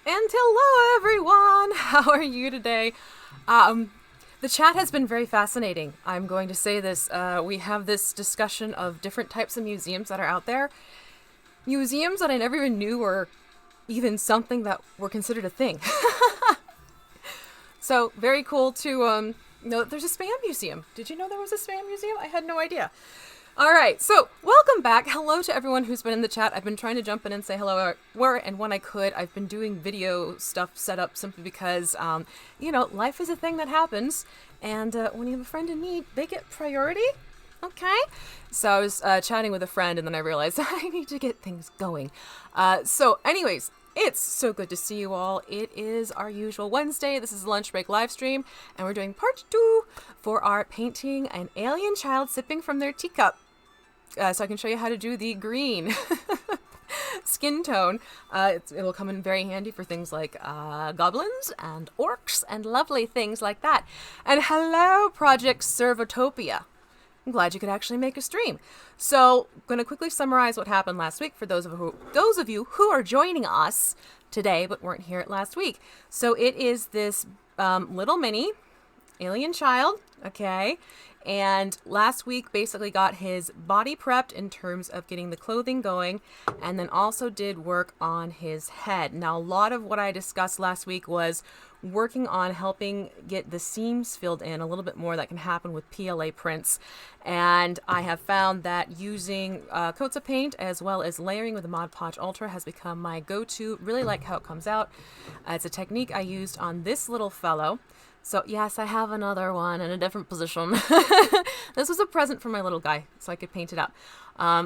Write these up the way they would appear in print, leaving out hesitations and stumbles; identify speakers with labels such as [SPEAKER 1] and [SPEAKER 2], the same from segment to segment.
[SPEAKER 1] And hello everyone! How are you today? The chat has been very fascinating. I'm going to say this. We have this discussion of different types of museums that are out there. Museums that I never even knew were even something that were considered a thing. So, very cool to know that there's a spam museum. Did you know there was a spam museum? I had no idea. Alright, so welcome back. Hello to everyone who's been in the chat. I've been trying to jump in and say hello where and when I could. I've been doing video stuff set up simply because, life is a thing that happens. And when you have a friend in need, they get priority. Okay? So I was chatting with a friend and then I realized I need to get things going. So anyways, it's so good to see you all. It is our usual Wednesday. This is the lunch break live stream, and we're doing part 2 for our painting an alien child sipping from their teacup. So I can show you how to do the green skin tone. It will come in very handy for things like goblins and orcs and lovely things like that. And hello, Project Servotopia. I'm glad you could actually make a stream. So, I'm going to quickly summarize what happened last week for those of you who are joining us today but weren't here last week. So, it is this little mini alien child, okay? And last week basically got his body prepped in terms of getting the clothing going, and then also did work on his head. Now, a lot of what I discussed last week was working on helping get the seams filled in a little bit more. That can happen with PLA prints. And I have found that using coats of paint as well as layering with the Mod Podge Ultra has become my go-to. Really like how it comes out. It's a technique I used on this little fellow. So yes, I have another one in a different position. This was a present for my little guy, so I could paint it up.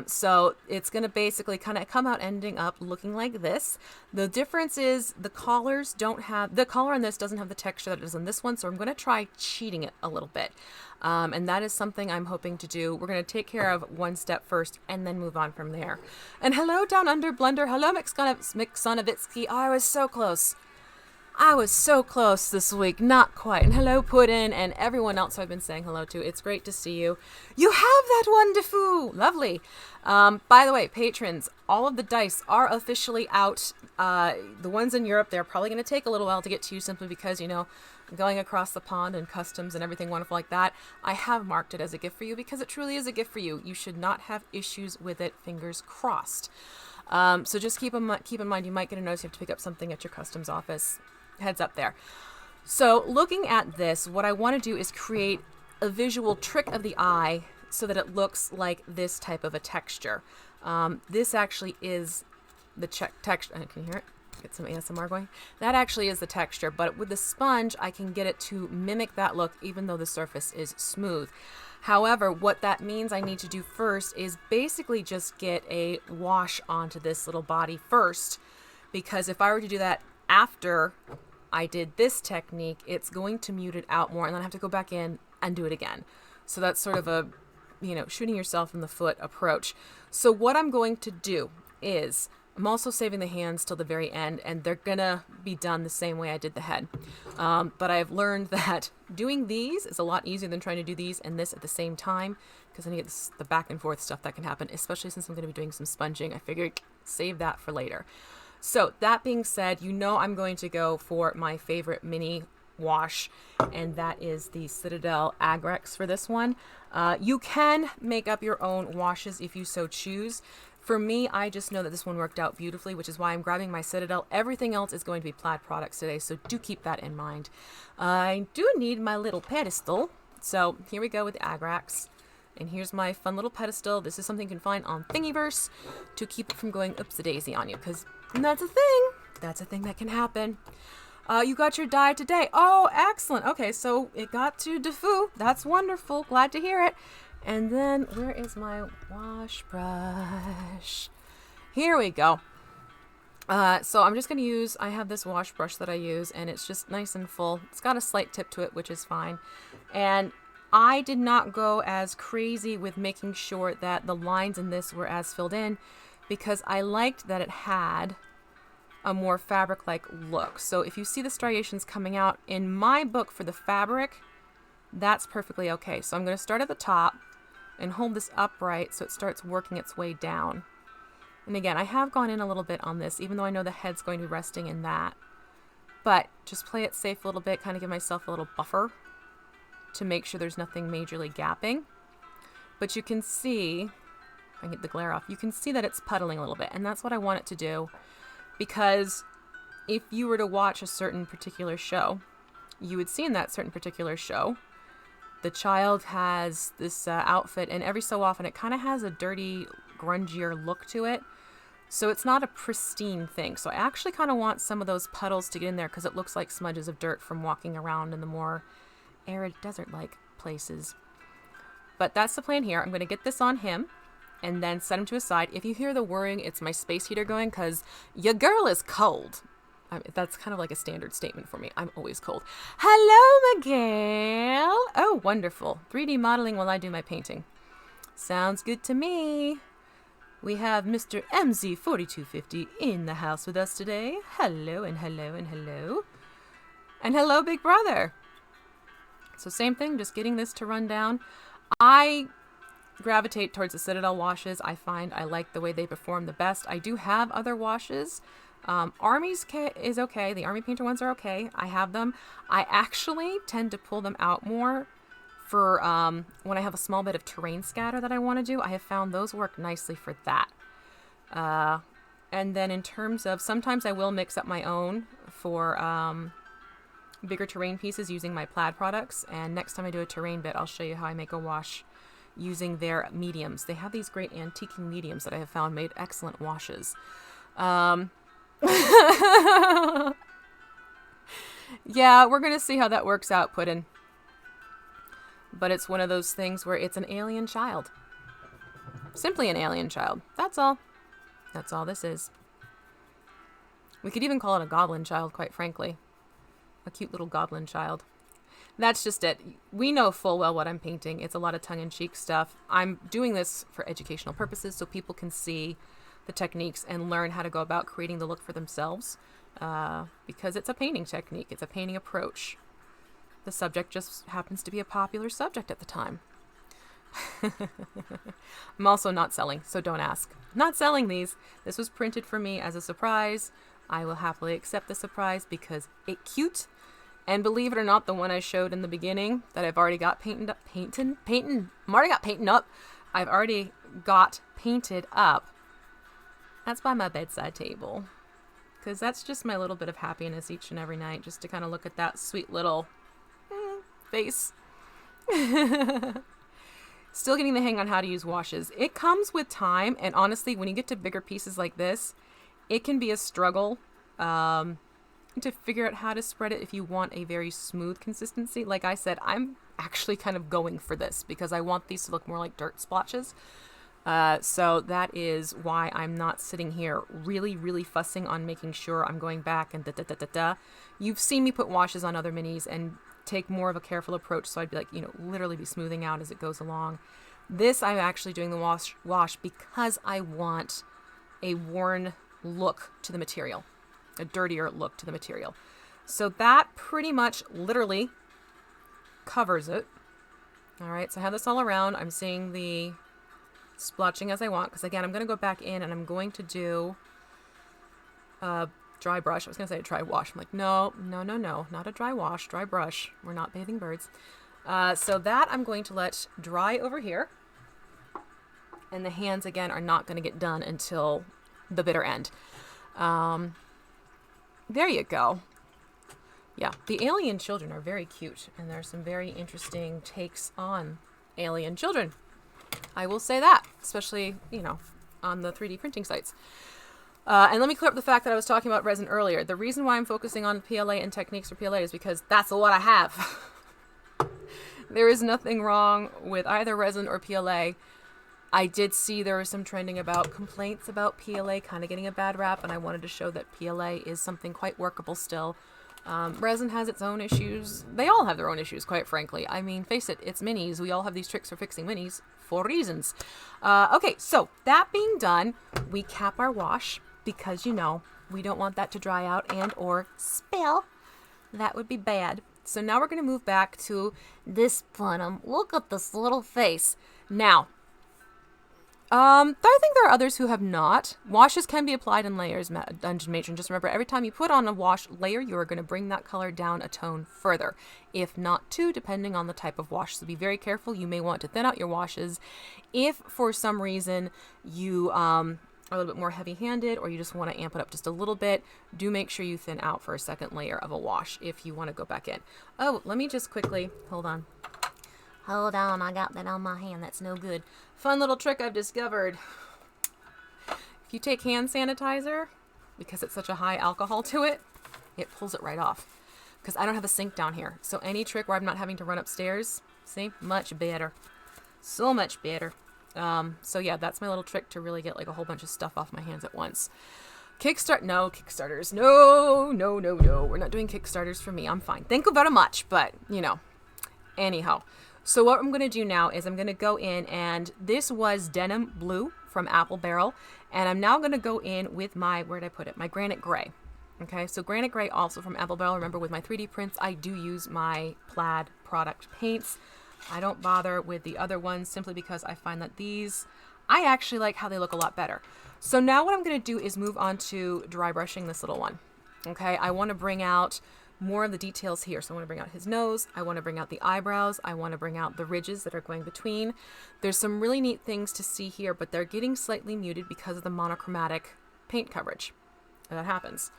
[SPEAKER 1] So it's going to basically kind of come out ending up looking like this. The difference is the collar on this doesn't have the texture that it does on this one, so I'm going to try cheating it a little bit. And that is something I'm hoping to do. We're going to take care of one step first and then move on from there. And hello Down Under Blender. Hello Miksonovitsky. Oh, I was so close. I was so close this week, not quite. And hello, Puddin, and everyone else I've been saying hello to. It's great to see you. You have that one, Defoo! Lovely. By the way, patrons, all of the dice are officially out. The ones in Europe, they're probably going to take a little while to get to you simply because, going across the pond and customs and everything wonderful like that. I have marked it as a gift for you because it truly is a gift for you. You should not have issues with it, fingers crossed. So just keep in mind, you might get a notice you have to pick up something at your customs office. Heads up there. So looking at this, what I want to do is create a visual trick of the eye so that it looks like this type of a texture. This actually is the texture. Can you hear it? Get some ASMR going. That actually is the texture, but with the sponge, I can get it to mimic that look even though the surface is smooth. However, what that means I need to do first is basically just get a wash onto this little body first, because if I were to do that after I did this technique, it's going to mute it out more, and then I have to go back in and do it again. So that's sort of a, shooting yourself in the foot approach. So what I'm going to do is, I'm also saving the hands till the very end, and they're gonna be done the same way I did the head. But I've learned that doing these is a lot easier than trying to do these and this at the same time, because then you get the back and forth stuff that can happen, especially since I'm going to be doing some sponging. I figured save that for later. So that being said, I'm going to go for my favorite mini wash, and that is the Citadel Agrex for this one. You can make up your own washes if you so choose. For me, I just know that this one worked out beautifully, which is why I'm grabbing my Citadel. Everything else is going to be plaid products today, so do keep that in mind. I do need my little pedestal, so here we go with the Agrex. And here's my fun little pedestal. This is something you can find on Thingiverse to keep it from going oops-a-daisy on you, because that's a thing. That's a thing that can happen. You got your dye today. Oh, excellent. Okay, so it got to Defoo. That's wonderful. Glad to hear it. And then, where is my wash brush? Here we go. So I'm just going to use, I have this wash brush that I use, and it's just nice and full. It's got a slight tip to it, which is fine. And I did not go as crazy with making sure that the lines in this were as filled in, because I liked that it had a more fabric-like look. So if you see the striations coming out in my book for the fabric, that's perfectly okay. So I'm going to start at the top and hold this upright so it starts working its way down. And again, I have gone in a little bit on this, even though I know the head's going to be resting in that. but just play it safe a little bit, kind of give myself a little buffer to make sure there's nothing majorly gapping. But you can see, if I can get the glare off, you can see that it's puddling a little bit, and that's what I want it to do, because if you were to watch a certain particular show, you would see in that certain particular show, the child has this outfit, and every so often it kind of has a dirty, grungier look to it. So it's not a pristine thing. So I actually kind of want some of those puddles to get in there because it looks like smudges of dirt from walking around in the more arid desert-like places. But that's the plan here. I'm going to get this on him and then set him to a side. If you hear the whirring, it's my space heater going because your girl is cold. That's kind of like a standard statement for me. I'm always cold. Hello, Miguel. Oh, wonderful. 3D modeling while I do my painting. Sounds good to me. We have Mr. MZ4250 in the house with us today. Hello and hello and hello. And hello, big brother. So same thing, just getting this to run down. I gravitate towards the Citadel washes. I find I like the way they perform the best. I do have other washes. Army's is okay. The Army Painter ones are okay. I have them. I actually tend to pull them out more for when I have a small bit of terrain scatter that I want to do. I have found those work nicely for that. And then in terms of, sometimes I will mix up my own for bigger terrain pieces using my plaid products. And next time I do a terrain bit, I'll show you how I make a wash using their mediums. They have these great antiquing mediums that I have found made excellent washes. Yeah, we're going to see how that works out, Puddin'. But it's one of those things where it's an alien child. Simply an alien child. That's all. That's all this is. We could even call it a goblin child, quite frankly. A cute little goblin child. That's just it. We know full well what I'm painting. It's a lot of tongue-in-cheek stuff. I'm doing this for educational purposes so people can see the techniques and learn how to go about creating the look for themselves. Because it's a painting technique. It's a painting approach. The subject just happens to be a popular subject at the time. I'm also not selling, so don't ask. Not selling these. This was printed for me as a surprise. I will happily accept the surprise because it's cute. And believe it or not, the one I showed in the beginning that I've already got painted up. I've already got painted up. That's by my bedside table. Because that's just my little bit of happiness each and every night, just to kind of look at that sweet little face. Still getting the hang on how to use washes. It comes with time, and honestly, when you get to bigger pieces like this, it can be a struggle to figure out how to spread it if you want a very smooth consistency. Like I said, I'm actually kind of going for this because I want these to look more like dirt splotches. So that is why I'm not sitting here really, really fussing on making sure I'm going back and da-da-da-da-da. You've seen me put washes on other minis and take more of a careful approach, so I'd be like, literally be smoothing out as it goes along. This, I'm actually doing the wash because I want a worn look to the material, a dirtier look to the material. So that pretty much literally covers it. All right, so I have this all around. I'm seeing the splotching as I want, because again, I'm going to go back in and I'm going to do dry brush. I was going to say a dry wash. I'm like, no, not a dry wash, dry brush. We're not bathing birds. So that I'm going to let dry over here. And the hands, again, are not going to get done until the bitter end. There you go. Yeah, the alien children are very cute. And there are some very interesting takes on alien children. I will say that, especially, on the 3D printing sites. And let me clear up the fact that I was talking about resin earlier. The reason why I'm focusing on PLA and techniques for PLA is because that's what I have. There is nothing wrong with either resin or PLA. I did see there was some trending about complaints about PLA kind of getting a bad rap, and I wanted to show that PLA is something quite workable still. Resin has its own issues. They all have their own issues, quite frankly. I mean, face it, it's minis. We all have these tricks for fixing minis for reasons. Okay, so that being done, we cap our wash because, we don't want that to dry out and or spill. That would be bad. So now we're going to move back to this bottom. Look at this little face. Now, I think there are others who have not. Washes can be applied in layers, Dungeon Matron. Just remember, every time you put on a wash layer, you are going to bring that color down a tone further, if not two, depending on the type of wash. So be very careful. You may want to thin out your washes. If for some reason you are a little bit more heavy-handed, or you just want to amp it up just a little bit, do make sure you thin out for a second layer of a wash if you want to go back in. Oh, let me just quickly, hold on, I got that on my hand. That's no good. Fun little trick I've discovered. If you take hand sanitizer, because it's such a high alcohol to it, it pulls it right off. Because I don't have a sink down here. So any trick where I'm not having to run upstairs, see, much better. So much better. So yeah, that's my little trick to really get like a whole bunch of stuff off my hands at once. No Kickstarters. No. We're not doing Kickstarters for me. I'm fine. Thank you very much. But, you know, anyhow. So what I'm going to do now is I'm going to go in, and this was Denim Blue from Apple Barrel. And I'm now going to go in with my, where'd I put it? My Granite Gray. Okay, so Granite Gray also from Apple Barrel. Remember, with my 3D prints, I do use my Plaid product paints. I don't bother with the other ones simply because I find that these, I actually like how they look a lot better. So now what I'm going to do is move on to dry brushing this little one. Okay, I want to bring out more of the details here. So I want to bring out his nose. I want to bring out the eyebrows. I want to bring out the ridges that are going between. There's some really neat things to see here, but they're getting slightly muted because of the monochromatic paint coverage. That happens.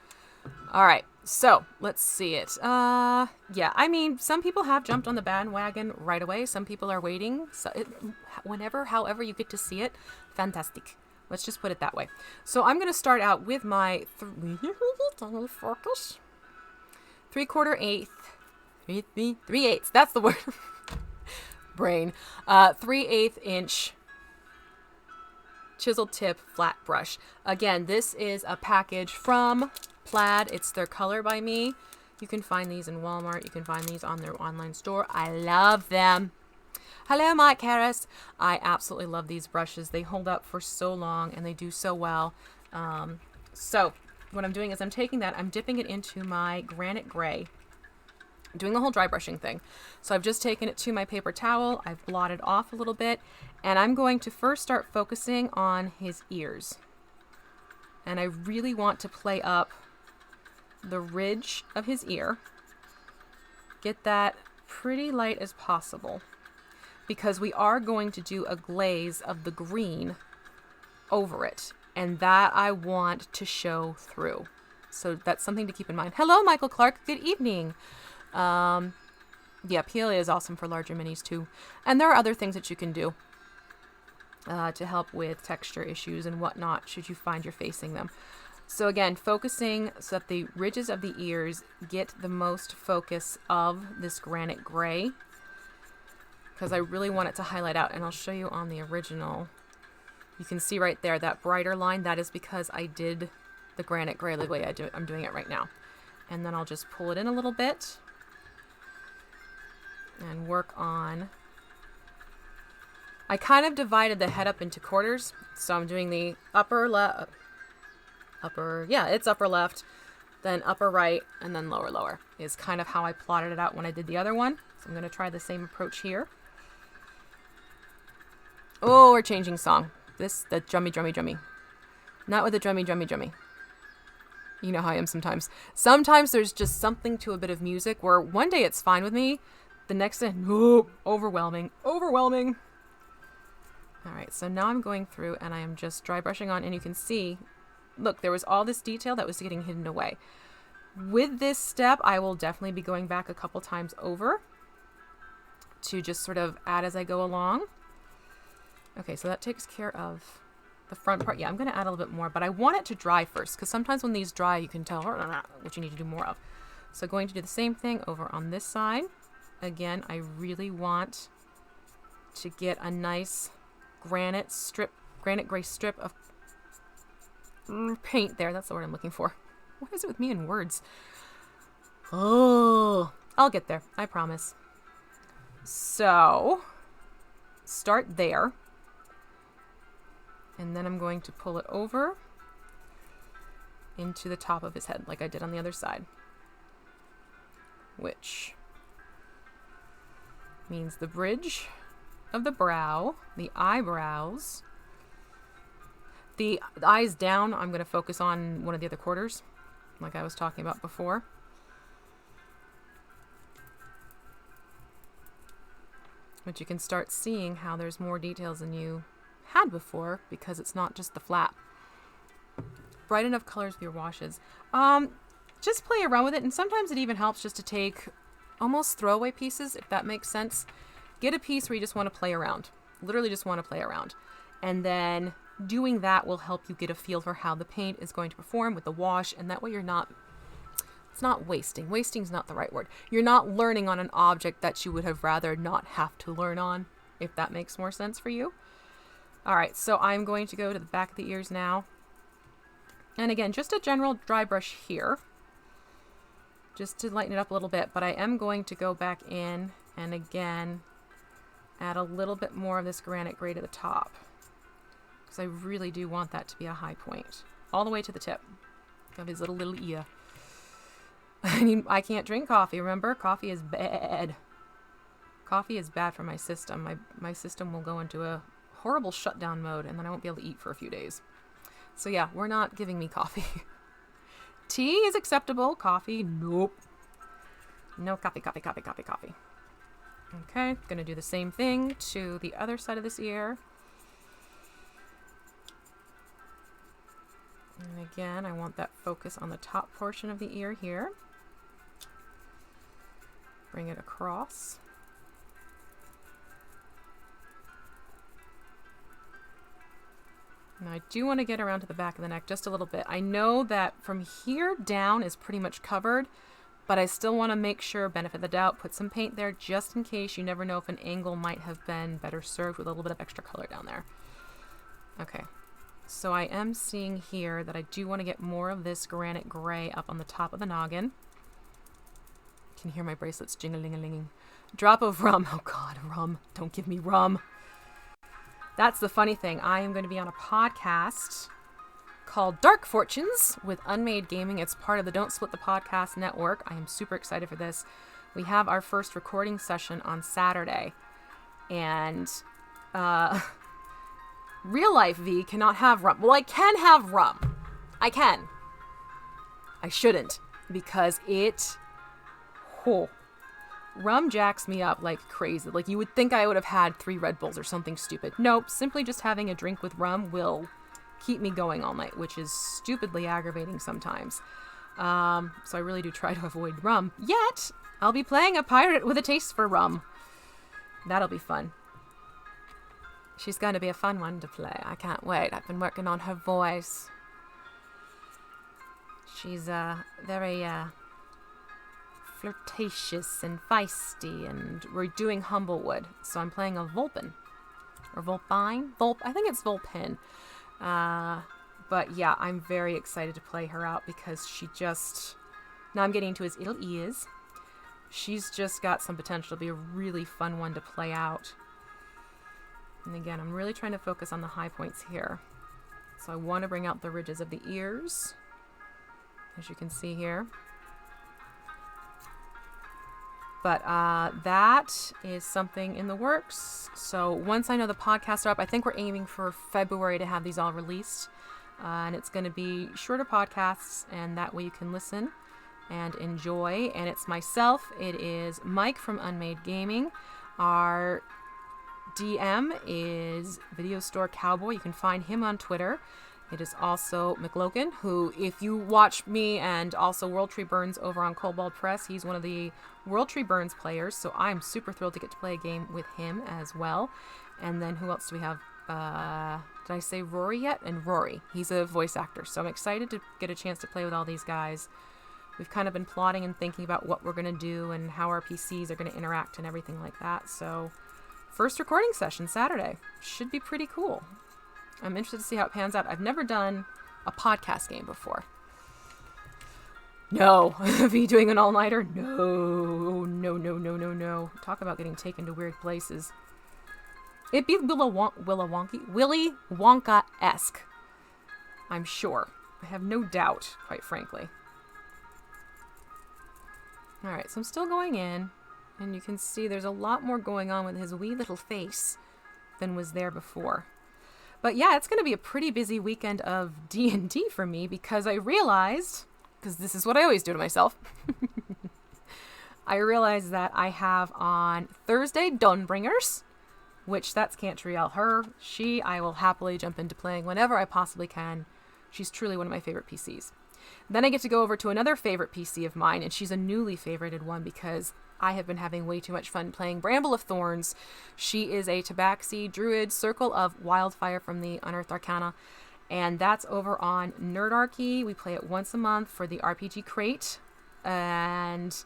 [SPEAKER 1] All right, so let's see it. Yeah, I mean, some people have jumped on the bandwagon right away. Some people are waiting. So however you get to see it, fantastic. Let's just put it that way. So I'm going to start out with my 3/8. That's the word. Brain. 3/8 inch chisel tip flat brush. Again, this is a package from Plaid. It's their Color by Me. You can find these in Walmart. You can find these on their online store. I love them. Hello, Mike Harris. I absolutely love these brushes. They hold up for so long and they do so well. So what I'm doing is I'm taking that, I'm dipping it into my Granite Gray, doing the whole dry brushing thing. So I've just taken it to my paper towel. I've blotted off a little bit, and I'm going to first start focusing on his ears. And I really want to play up the ridge of his ear. Get that pretty light as possible, because we are going to do a glaze of the green over it, and that I want to show through. So that's something to keep in mind. Hello, Michael Clark. Good evening. Yeah, PLA is awesome for larger minis too. And there are other things that you can do to help with texture issues and whatnot, should you find you're facing them. So again, focusing so that the ridges of the ears get the most focus of this Granite Gray, because I really want it to highlight out. And I'll show you on the original. You can see right there, that brighter line. That is because I did the Granite Gray the way I'm doing it right now. And then I'll just pull it in a little bit and work on. I kind of divided the head up into quarters. So I'm doing the upper left, it's upper left, then upper right, and then lower is kind of how I plotted it out when I did the other one. So I'm going to try the same approach here. Oh, we're changing song. The drummy. Not with the drummy. You know how I am sometimes. Sometimes there's just something to a bit of music where one day it's fine with me. The next day, no, overwhelming. All right, so now I'm going through and I am just dry brushing on, and you can see, look, there was all this detail that was getting hidden away. With this step, I will definitely be going back a couple times over to just sort of add as I go along. Okay, so that takes care of the front part. Yeah, I'm going to add a little bit more, but I want it to dry first, because sometimes when these dry, you can tell what you need to do more of. So going to do the same thing over on this side. Again, I really want to get a nice Granite Gray strip of paint there. That's the word I'm looking for. What is it with me and words? Oh, I'll get there. I promise. So start there. And then I'm going to pull it over into the top of his head like I did on the other side, which means the bridge of the brow, the eyebrows, The eyes down, I'm going to focus on one of the other quarters, like I was talking about before. But you can start seeing how there's more details than you had before because it's not just the flap. Bright enough colors with your washes. Just play around with it, and sometimes it even helps just to take almost throwaway pieces, if that makes sense. Get a piece where you just want to play around. Literally just want to play around. And then doing that will help you get a feel for how the paint is going to perform with the wash, and that way it's not wasting. Wasting is not the right word. You're not learning on an object that you would have rather not have to learn on, if that makes more sense for you. All right, so I'm going to go to the back of the ears now. And again, just a general dry brush here, just to lighten it up a little bit, but I am going to go back in and again add a little bit more of this granite gray to the top, because I really do want that to be a high point, all the way to the tip of his little ear. I can't drink coffee, remember? Coffee is bad. Coffee is bad for my system. My system will go into a horrible shutdown mode, and then I won't be able to eat for a few days. So yeah, we're not giving me coffee. Tea is acceptable. Coffee, nope. No coffee. Okay, gonna do the same thing to the other side of this ear. And again, I want that focus on the top portion of the ear here. Bring it across. Now I do want to get around to the back of the neck just a little bit. I know that from here down is pretty much covered, but I still want to make sure, benefit the doubt, put some paint there just in case. You never know if an angle might have been better served with a little bit of extra color down there. Okay, so I am seeing here that I do want to get more of this granite gray up on the top of the noggin. You can hear my bracelets jingling-a-linging. Drop of rum. Oh God, rum. Don't give me rum. That's the funny thing. I am going to be on a podcast called Dark Fortunes with Unmade Gaming. It's part of the Don't Split the Podcast network. I am super excited for this. We have our first recording session on Saturday. And real life V cannot have rum. Well, I can have rum. I can. I shouldn't, because rum jacks me up like crazy. Like, you would think I would have had 3 Red Bulls or something stupid. Nope, simply just having a drink with rum will keep me going all night, which is stupidly aggravating sometimes. So I really do try to avoid rum. Yet, I'll be playing a pirate with a taste for rum. That'll be fun. She's going to be a fun one to play. I can't wait. I've been working on her voice. She's very flirtatious and feisty, and we're doing Humblewood, so I'm playing a Vulpin. Or Vulpine? I think it's Vulpin. But yeah, I'm very excited to play her out because she just... Now I'm getting into his little ears. She's just got some potential to be a really fun one to play out. And again, I'm really trying to focus on the high points here. So I want to bring out the ridges of the ears, as you can see here. But that is something in the works. So once I know the podcasts are up, I think we're aiming for February to have these all released. And it's going to be shorter podcasts, and that way you can listen and enjoy. And it's myself. It is Mike from Unmade Gaming. Our DM is Video Store Cowboy. You can find him on Twitter. It is also McLogan, who, if you watch me and also World Tree Burns over on Kobold Press, he's one of the World Tree Burns players, so I'm super thrilled to get to play a game with him as well. And then who else do we have? Did I say Rory yet? And Rory. He's a voice actor, so I'm excited to get a chance to play with all these guys. We've kind of been plotting and thinking about what we're going to do and how our PCs are going to interact and everything like that. So, first recording session Saturday. Should be pretty cool. I'm interested to see how it pans out. I've never done a podcast game before. No. V doing an all-nighter? No. Talk about getting taken to weird places. It'd be Willy Wonka-esque. I'm sure. I have no doubt, quite frankly. Alright, so I'm still going in, and you can see there's a lot more going on with his wee little face than was there before. But yeah, it's going to be a pretty busy weekend of D&D for me because I realized, because this is what I always do to myself, I realized that I have on Thursday Dawnbringers, which that's Cantriel. I will happily jump into playing whenever I possibly can. She's truly one of my favorite PCs. Then I get to go over to another favorite PC of mine, and she's a newly favorited one because I have been having way too much fun playing Bramble of Thorns. She is a Tabaxi Druid Circle of Wildfire from the Unearthed Arcana, and that's over on Nerdarchy. We play it once a month for the RPG Crate, and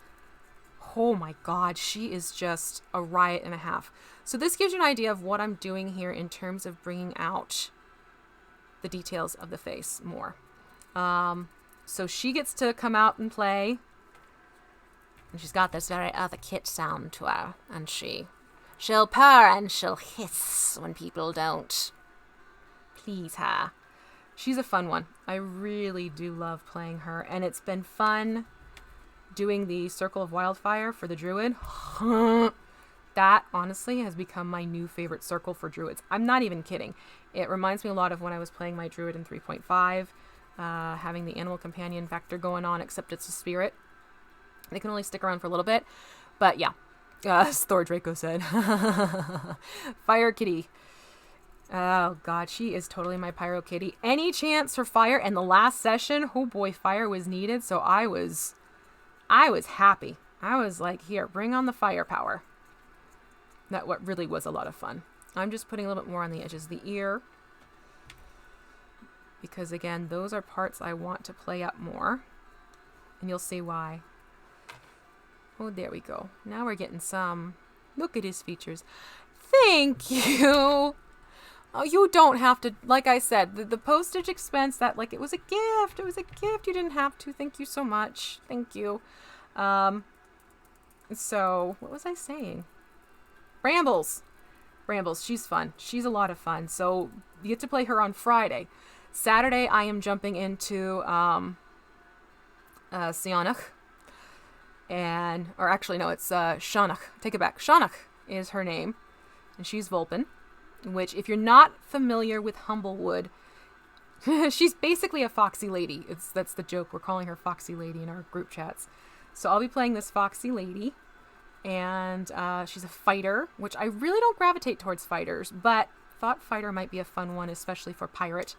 [SPEAKER 1] oh my god, she is just a riot and a half. So this gives you an idea of what I'm doing here in terms of bringing out the details of the face more. So she gets to come out and play. And she's got this very Eartha Kitt sound to her. And she'll purr and she'll hiss when people don't please her. She's a fun one. I really do love playing her. And it's been fun doing the Circle of Wildfire for the Druid. That, honestly, has become my new favorite circle for Druids. I'm not even kidding. It reminds me a lot of when I was playing my Druid in 3.5. Having the animal companion vector going on, except it's a spirit. They can only stick around for a little bit. But yeah, as Thor Draco said. Fire Kitty. Oh god, she is totally my Pyro Kitty. Any chance for fire? And the last session, oh boy, fire was needed. So I was happy. I was like, here, bring on the firepower. That what really was a lot of fun. I'm just putting a little bit more on the edges of the ear. Because again, those are parts I want to play up more. And you'll see why. Oh, there we go. Now we're getting some. Look at his features. Thank you. Oh, you don't have to, like I said, the postage expense, that, like, it was a gift. It was a gift. You didn't have to. Thank you so much. Thank you. So, what was I saying? Brambles. She's fun. She's a lot of fun. So, you get to play her on Friday. Saturday, I am jumping into Sianach. Or actually, no, it's Shanach. Take it back. Shanach is her name. And she's Vulpin. Which, if you're not familiar with Humblewood, she's basically a foxy lady. That's the joke. We're calling her Foxy Lady in our group chats. So I'll be playing this foxy lady. And she's a fighter, which I really don't gravitate towards fighters, but thought fighter might be a fun one, especially for pirate.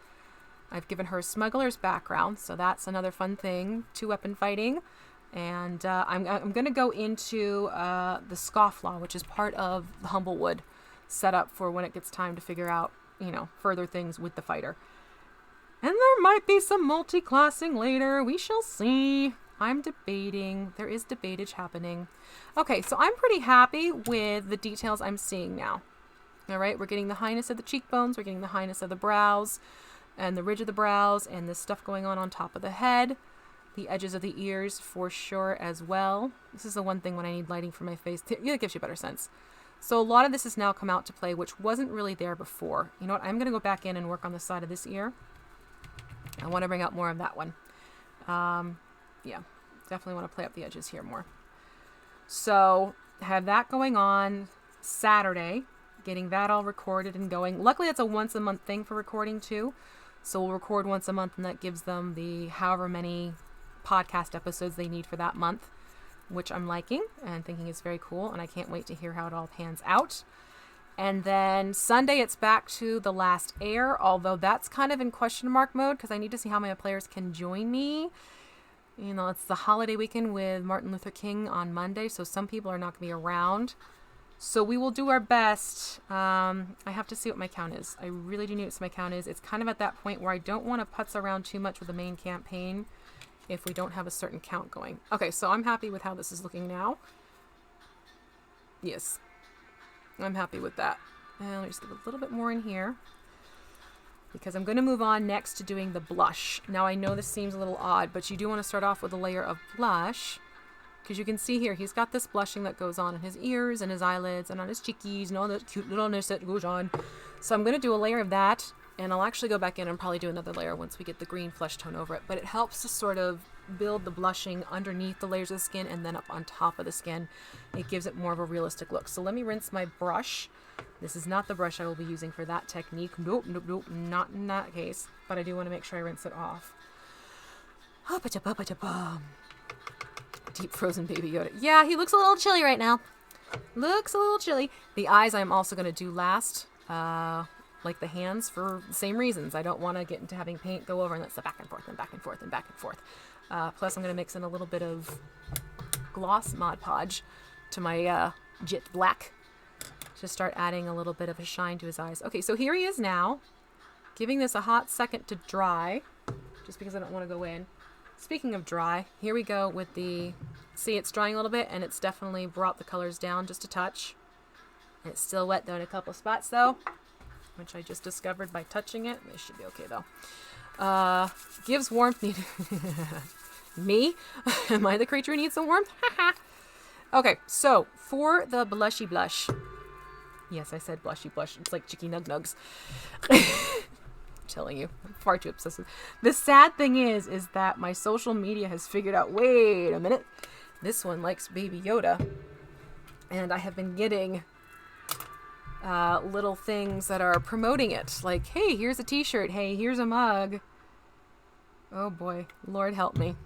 [SPEAKER 1] I've given her a smuggler's background, so that's another fun thing. 2-weapon fighting. And I'm going to go into the Scofflaw, which is part of the Humblewood setup for when it gets time to figure out, further things with the fighter. And there might be some multi-classing later. We shall see. I'm debating. There is debatage happening. Okay, so I'm pretty happy with the details I'm seeing now. All right, we're getting the highness of the cheekbones. We're getting the highness of the brows and the ridge of the brows and this stuff going on top of the head. The edges of the ears for sure as well. This is the one thing when I need lighting for my face. It gives you a better sense. So a lot of this has now come out to play, which wasn't really there before. You know what? I'm going to go back in and work on the side of this ear. I want to bring out more of that one. Yeah, definitely want to play up the edges here more. So have that going on Saturday, getting that all recorded and going. Luckily, it's a once a month thing for recording too. So we'll record once a month and that gives them the however many podcast episodes they need for that month, which I'm liking and thinking is very cool. And I can't wait to hear how it all pans out. And then Sunday, it's back to The Last Air, although that's kind of in question mark mode because I need to see how many players can join me. It's the holiday weekend with Martin Luther King on Monday, so some people are not going to be around. So we will do our best. I have to see what my count is. I really do need to see what my count is. It's kind of at that point where I don't want to putz around too much with the main campaign if we don't have a certain count going. Okay, so I'm happy with how this is looking now. Yes. I'm happy with that. And let me just give a little bit more in here because I'm going to move on next to doing the blush. Now I know this seems a little odd, but you do want to start off with a layer of blush because you can see here he's got this blushing that goes on in his ears and his eyelids and on his cheekies and all that cute littleness that goes on. So I'm going to do a layer of that, and I'll actually go back in and probably do another layer once we get the green flesh tone over it. But it helps to sort of build the blushing underneath the layers of the skin and then up on top of the skin. It gives it more of a realistic look. So let me rinse my brush. This is not the brush I will be using for that technique. Nope, nope, nope, not in that case. But I do want to make sure I rinse it off. Deep frozen baby Yoda. Yeah, he looks a little chilly right now. Looks a little chilly. The eyes I'm also going to do last. Like the hands for the same reasons. I don't want to get into having paint go over and that's the back and forth and back and forth and back and forth. Plus I'm going to mix in a little bit of gloss Mod Podge to my Jet Black. Just start adding a little bit of a shine to his eyes. Okay, so here he is now. Giving this a hot second to dry. Just because I don't want to go in. Speaking of dry, here we go with the... See, it's drying a little bit and it's definitely brought the colors down just a touch. And it's still wet though in a couple spots though. Which I just discovered by touching it. This should be okay though. Gives warmth needed. Me? Am I the creature who needs some warmth? Okay, so for the blushy blush. Yes, I said blushy blush. It's like Chicky Nug Nugs. I'm telling you, I'm far too obsessive. The sad thing is that my social media has figured out, wait a minute, this one likes Baby Yoda. And I have been getting little things that are promoting it. Like, hey, here's a t-shirt. Hey, here's a mug. Oh boy, Lord help me.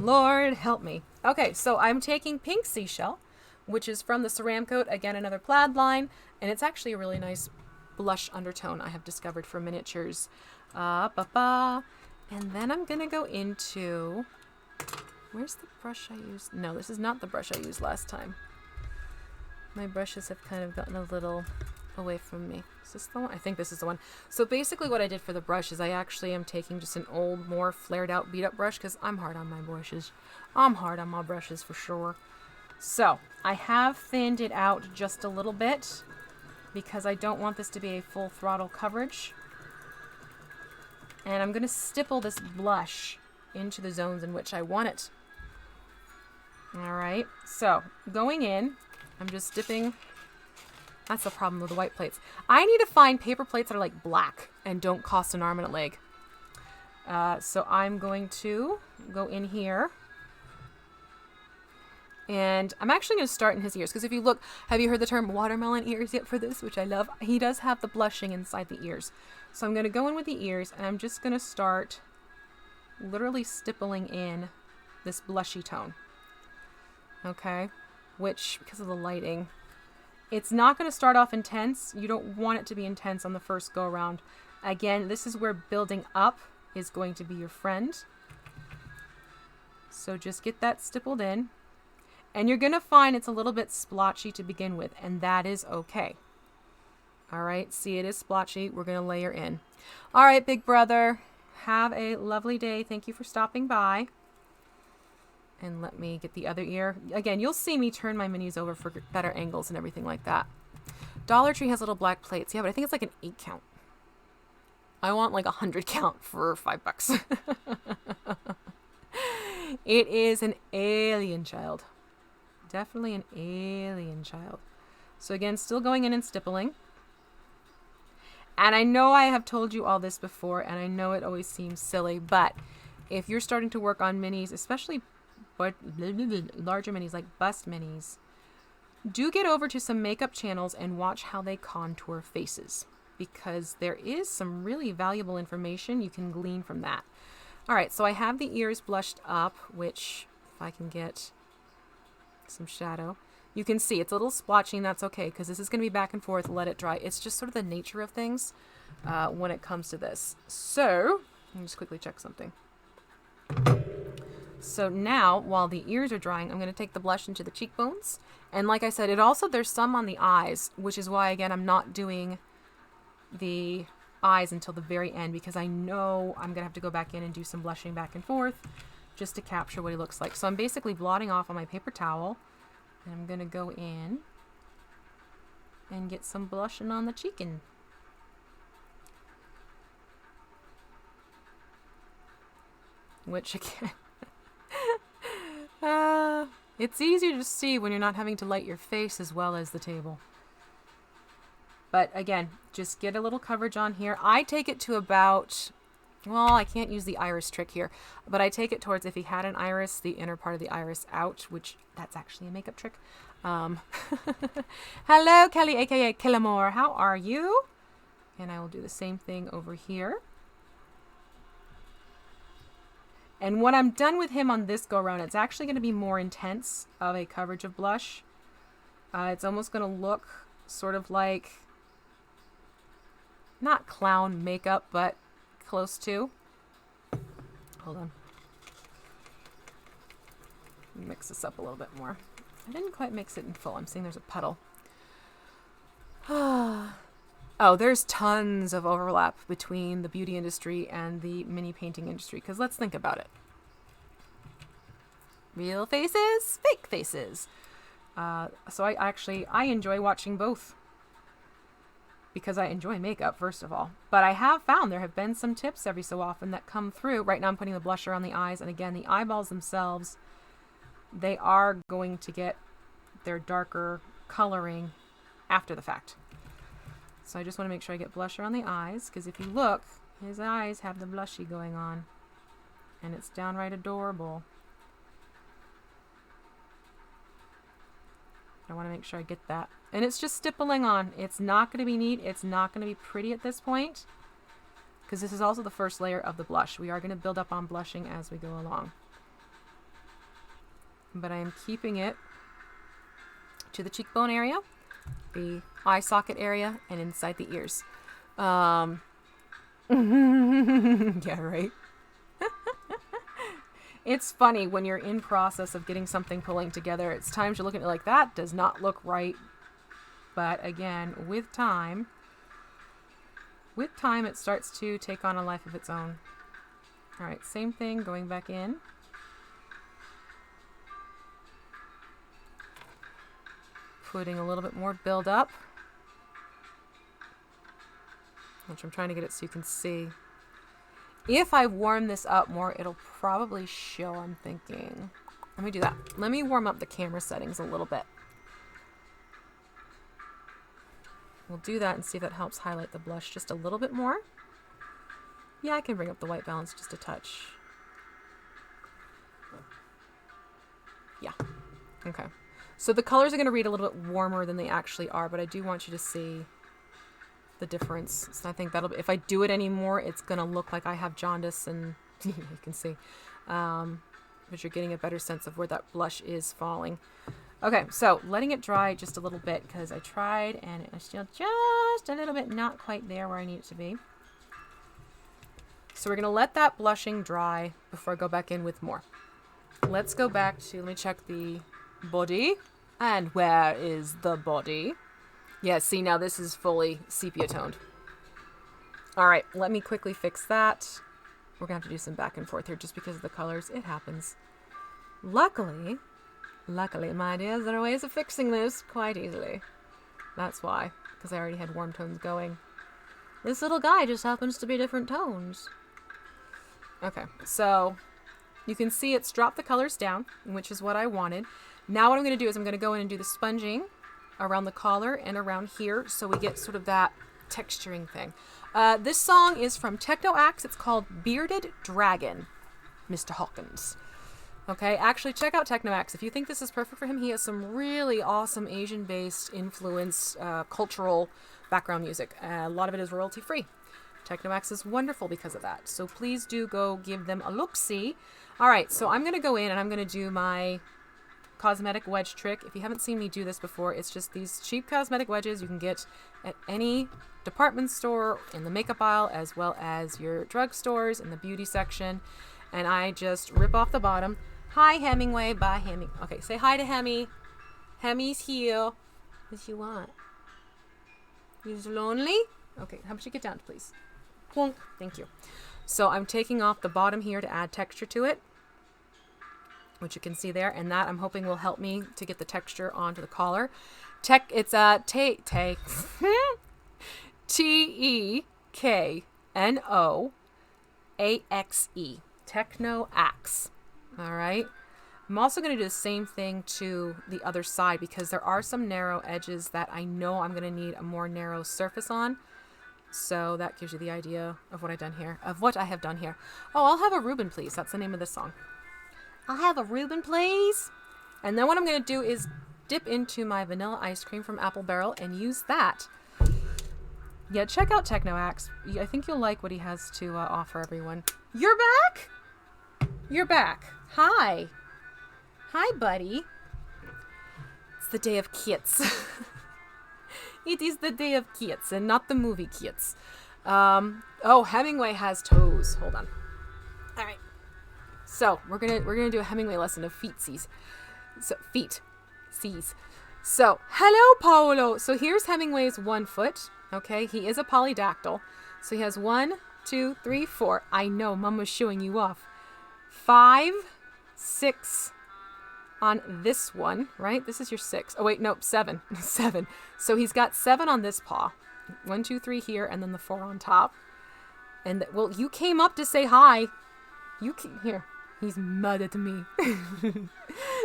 [SPEAKER 1] Lord help me. Okay, so I'm taking Pink Seashell, which is from the Ceramcoat, again, another plaid line, and it's actually a really nice blush undertone I have discovered for miniatures. And then I'm gonna go into, where's the brush I used? No, this is not the brush I used last time. My brushes have kind of gotten a little away from me. Is this the one? I think this is the one. So basically what I did for the brush is I actually am taking just an old, more flared out beat up brush because I'm hard on my brushes. I'm hard on my brushes for sure. So I have thinned it out just a little bit because I don't want this to be a full throttle coverage. And I'm going to stipple this blush into the zones in which I want it. Alright, so going in, I'm just dipping. That's the problem with the white plates. I need to find paper plates that are like black and don't cost an arm and a leg. So I'm going to go in here. And I'm actually going to start in his ears. Because if you look, have you heard the term watermelon ears yet for this? Which I love. He does have the blushing inside the ears. So I'm going to go in with the ears. And I'm just going to start literally stippling in this blushy tone. Okay. Which, because of the lighting, it's not going to start off intense. You don't want it to be intense on the first go around. Again, this is where building up is going to be your friend. So just get that stippled in. And you're going to find it's a little bit splotchy to begin with, and that is okay. All right, see, it is splotchy. We're going to layer in. All right, big brother, have a lovely day. Thank you for stopping by. And let me get the other ear. Again, you'll see me turn my minis over for better angles and everything like that. Dollar Tree has little black plates. Yeah, but I think it's like an 8 count. I want like 100 count for $5. It is an alien child. Definitely an alien child. So again, still going in and stippling. And I know I have told you all this before, and I know it always seems silly, but if you're starting to work on minis, especially larger minis like bust minis, do get over to some makeup channels and watch how they contour faces, because there is some really valuable information you can glean from that. All right, so I have the ears blushed up, which if I can get some shadow, you can see it's a little splotchy, and that's okay because this is going to be back and forth. Let it dry. It's just sort of the nature of things when it comes to this. So let me just quickly check something. So now, while the ears are drying, I'm going to take the blush into the cheekbones. And like I said, it also, there's some on the eyes, which is why, again, I'm not doing the eyes until the very end, because I know I'm going to have to go back in and do some blushing back and forth just to capture what he looks like. So I'm basically blotting off on my paper towel, and I'm going to go in and get some blushing on the cheekin. Which, again, it's easier to see when you're not having to light your face as well as the table. But again, just get a little coverage on here. I take it to about well, I can't use the iris trick here, but I take it towards if he had an iris, the inner part of the iris out, which that's actually a makeup trick. Hello, Kelly, aka Killamore. How are you? And I will do the same thing over here. And when I'm done with him on this go around, it's actually going to be more intense of a coverage of blush. It's almost going to look sort of like, not clown makeup, but close to. Hold on. Mix this up a little bit more. I didn't quite mix it in full. I'm seeing there's a puddle. Oh, there's tons of overlap between the beauty industry and the mini painting industry, because let's think about it. Real faces, fake faces. So I enjoy watching both, because I enjoy makeup, first of all. But I have found there have been some tips every so often that come through. Right now I'm putting the blusher on the eyes, and again, the eyeballs themselves, they are going to get their darker coloring after the fact. So I just want to make sure I get blusher on the eyes, because if you look, his eyes have the blushy going on, and it's downright adorable. I want to make sure I get that. And it's just stippling on. It's not going to be neat. It's not going to be pretty at this point, because this is also the first layer of the blush. We are going to build up on blushing as we go along. But I am keeping it to the cheekbone area, the eye socket area, and inside the ears. Yeah, right. It's funny when you're in process of getting something pulling together. It's times you're looking at it like, that does not look right. But again, with time it starts to take on a life of its own. All right, same thing, going back in. Putting a little bit more build up, which I'm trying to get it so you can see. If I warm this up more, it'll probably show, I'm thinking. Let me do that. Let me warm up the camera settings a little bit. We'll do that and see if that helps highlight the blush just a little bit more. Yeah, I can bring up the white balance just a touch. Yeah. Okay. So the colors are going to read a little bit warmer than they actually are, but I do want you to see the difference. So I think that'll be, if I do it anymore, it's going to look like I have jaundice, and you can see. But you're getting a better sense of where that blush is falling. Okay, so letting it dry just a little bit, because I tried and it's still just a little bit not quite there where I need it to be. So we're going to let that blushing dry before I go back in with more. Let's go back to, let me check the body. And where is the body? Yeah, see, now this is fully sepia toned. All right, let me quickly fix that. We're going to have to do some back and forth here just because of the colors. It happens. Luckily, my dears, there are ways of fixing this quite easily. That's why, because I already had warm tones going. This little guy just happens to be different tones. Okay, so you can see it's dropped the colors down, which is what I wanted. Now what I'm going to do is I'm going to go in and do the sponging around the collar and around here, so we get sort of that texturing thing. This song is from TeknoAxe. It's called Bearded Dragon, Mr. Hawkins. Okay, actually check out TeknoAxe. If you think this is perfect for him, he has some really awesome Asian-based influence, cultural background music. A lot of it is royalty-free. TeknoAxe is wonderful because of that. So please do go give them a look-see. All right, so I'm going to go in and I'm going to do my cosmetic wedge trick. If you haven't seen me do this before, it's just these cheap cosmetic wedges you can get at any department store, in the makeup aisle, as well as your drugstores in the beauty section. And I just rip off the bottom. Hi, Hemingway. Bye, Hemi. Okay, say hi to Hemi. Hemi's here. What you want? You're lonely? Okay, how about you get down, please? Plunk. Thank you. So I'm taking off the bottom here to add texture to it, which you can see there, and that I'm hoping will help me to get the texture onto the collar. It's TeknoAxe. TeknoAxe. All right. I'm also going to do the same thing to the other side, because there are some narrow edges that I know I'm going to need a more narrow surface on. So that gives you the idea of what I've done here, of what I have done here. Oh, I'll have a Reuben, please. That's the name of this song. I'll have a Reuben, please. And then what I'm going to do is dip into my vanilla ice cream from Apple Barrel and use that. Yeah, check out TeknoAxe. I think you'll like what he has to offer everyone. You're back? You're back. Hi. Hi, buddy. It's the day of kids. It is the day of kids and not the movie kids. Oh, Hemingway has toes. Hold on. All right. So we're gonna do a Hemingway lesson of feetsies. So feet, sees. So hello, Paolo. So here's Hemingway's 1 foot. Okay, he is a polydactyl. So he has 1, 2, 3, 4. I know, Mama's showing you off. 5, 6 on this one, right? This is your 6. Oh wait, nope, 7. 7. So he's got 7 on this paw. 1, 2, 3 here, and then the 4 on top. And well, you came up to say hi. Here. He's mad at me.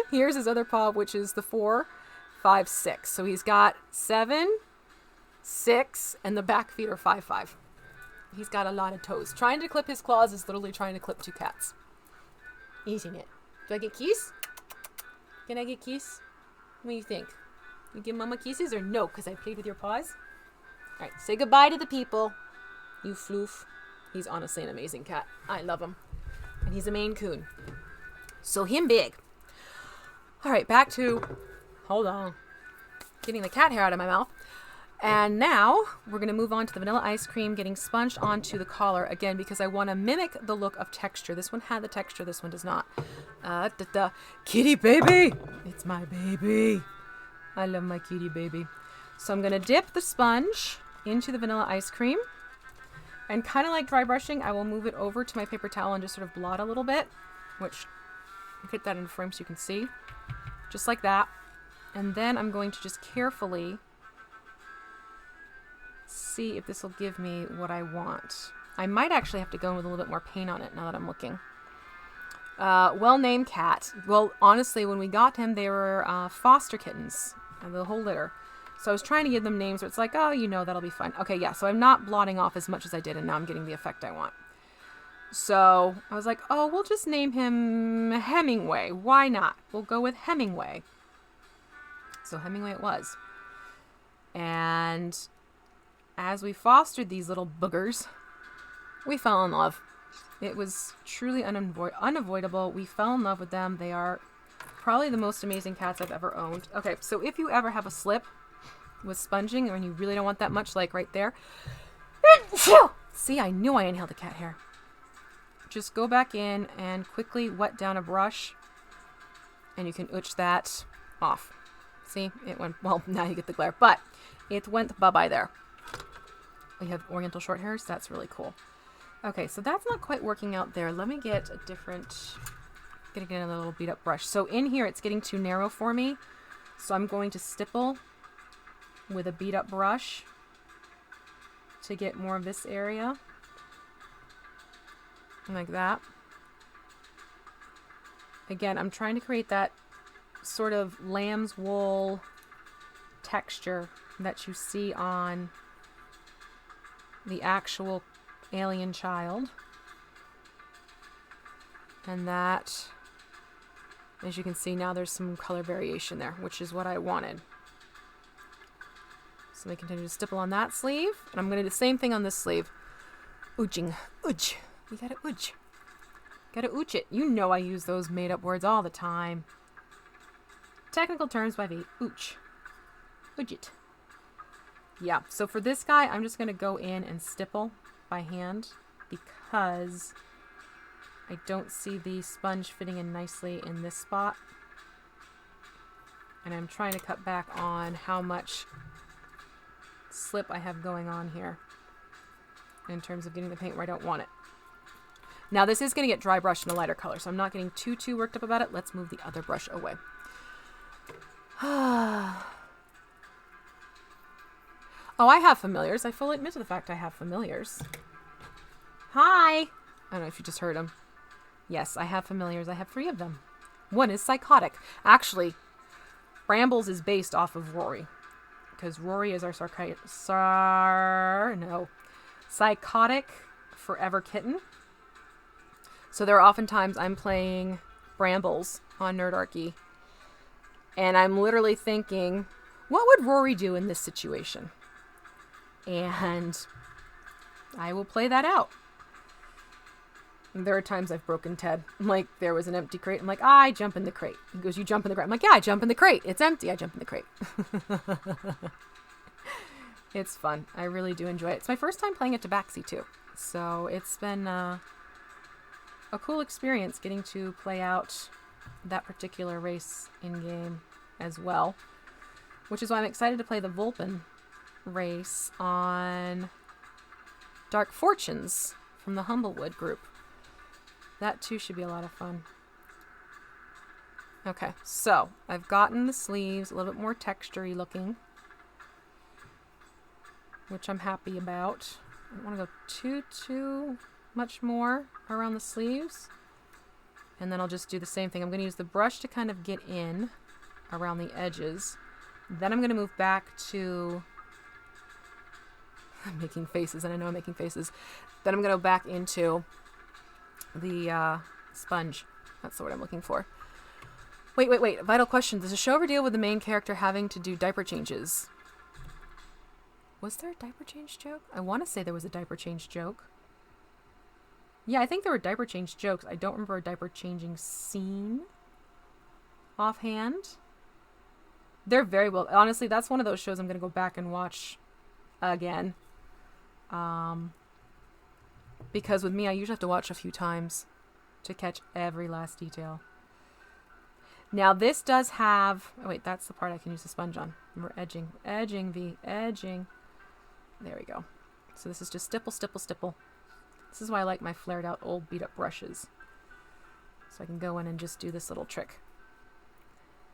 [SPEAKER 1] Here's his other paw, which is the 4, 5, 6. So he's got 7, 6, and the back feet are 5, 5. He's got a lot of toes. Trying to clip his claws is literally trying to clip 2 cats. Eating it. Do I get keys? Can I get keys? What do you think? You give Mama kisses or no? Because I played with your paws? All right, say goodbye to the people. You floof. He's honestly an amazing cat. I love him. And he's a Maine Coon. So him big. All right, back to, hold on, getting the cat hair out of my mouth. And now we're going to move on to the vanilla ice cream getting sponged onto the collar again because I want to mimic the look of texture. This one had the texture, this one does not. Kitty baby! It's my baby. I love my kitty baby. So I'm going to dip the sponge into the vanilla ice cream. And kind of like dry brushing, I will move it over to my paper towel and just sort of blot a little bit. Which, get that in frame so you can see. Just like that. And then I'm going to just carefully see if this will give me what I want. I might actually have to go in with a little bit more paint on it now that I'm looking. Well-named cat. Well, honestly, when we got him, they were foster kittens. The whole litter. So I was trying to give them names where it's like, oh, you know, that'll be fine. Okay, yeah, so I'm not blotting off as much as I did, and now I'm getting the effect I want. So I was like, oh, we'll just name him Hemingway. Why not? We'll go with Hemingway. So Hemingway it was. And as we fostered these little boogers, we fell in love. It was truly unavoidable. We fell in love with them. They are probably the most amazing cats I've ever owned. Okay, so if you ever have a slip with sponging and you really don't want that much, like right there. See, I knew I inhaled the cat hair. Just go back in and quickly wet down a brush and you can ooch that off. See, it went, well, now you get the glare, but it went bye-bye there. We have oriental short hairs. That's really cool. Okay, so that's not quite working out there. Let me get a different, gonna get another little beat up brush. So in here, it's getting too narrow for me. So I'm going to stipple with a beat up brush to get more of this area. Like that. Again, I'm trying to create that sort of lamb's wool texture that you see on the actual alien child. And that, as you can see now, there's some color variation there, which is what I wanted. So we continue to stipple on that sleeve. And I'm going to do the same thing on this sleeve. Ooching. Ooch. You gotta ooch. Gotta ooch it. You know I use those made up words all the time. Technical terms by V. Ooch. Ooch it. Yeah, so for this guy, I'm just going to go in and stipple by hand because I don't see the sponge fitting in nicely in this spot. And I'm trying to cut back on how much slip I have going on here in terms of getting the paint where I don't want it. Now this is going to get dry brushed in a lighter color, so I'm not getting too worked up about it. Let's move the other brush away. Oh, I have familiars. I fully admit to the fact I have familiars. Hi! I don't know if you just heard them. Yes, I have familiars. I have 3 of them. One is psychotic. Actually, Brambles is based off of Rory. Because Rory is our psychotic forever kitten. So there are oftentimes I'm playing Brambles on Nerdarchy, and I'm literally thinking, what would Rory do in this situation? And I will play that out. And there are times I've broken Ted. I'm like, there was an empty crate. I'm like, I jump in the crate. He goes, you jump in the crate. I'm like, yeah, I jump in the crate. It's empty. I jump in the crate. It's fun. I really do enjoy it. It's my first time playing at Tabaxi too. So it's been a cool experience getting to play out that particular race in game as well. Which is why I'm excited to play the Vulpin race on Dark Fortunes from the Humblewood group. That too should be a lot of fun. Okay, so I've gotten the sleeves a little bit more texture-y looking, which I'm happy about. I don't want to go too much more around the sleeves. And then I'll just do the same thing. I'm going to use the brush to kind of get in around the edges. Then I'm going to move back to... I'm making faces, and I know I'm making faces. Then I'm going to go back into the sponge. That's the word I'm looking for. Wait. Vital question. Does the show ever deal with the main character having to do diaper changes? Was there a diaper change joke? I want to say there was a diaper change joke. Yeah, I think there were diaper change jokes. I don't remember a diaper changing scene offhand. They're very well... Honestly, that's one of those shows I'm going to go back and watch again. Because with me, I usually have to watch a few times to catch every last detail. Now, this does have... Oh, wait, that's the part I can use the sponge on. Remember, edging. Edging, V. Edging. There we go. So this is just stipple, stipple, stipple. This is why I like my flared out old beat up brushes. So I can go in and just do this little trick.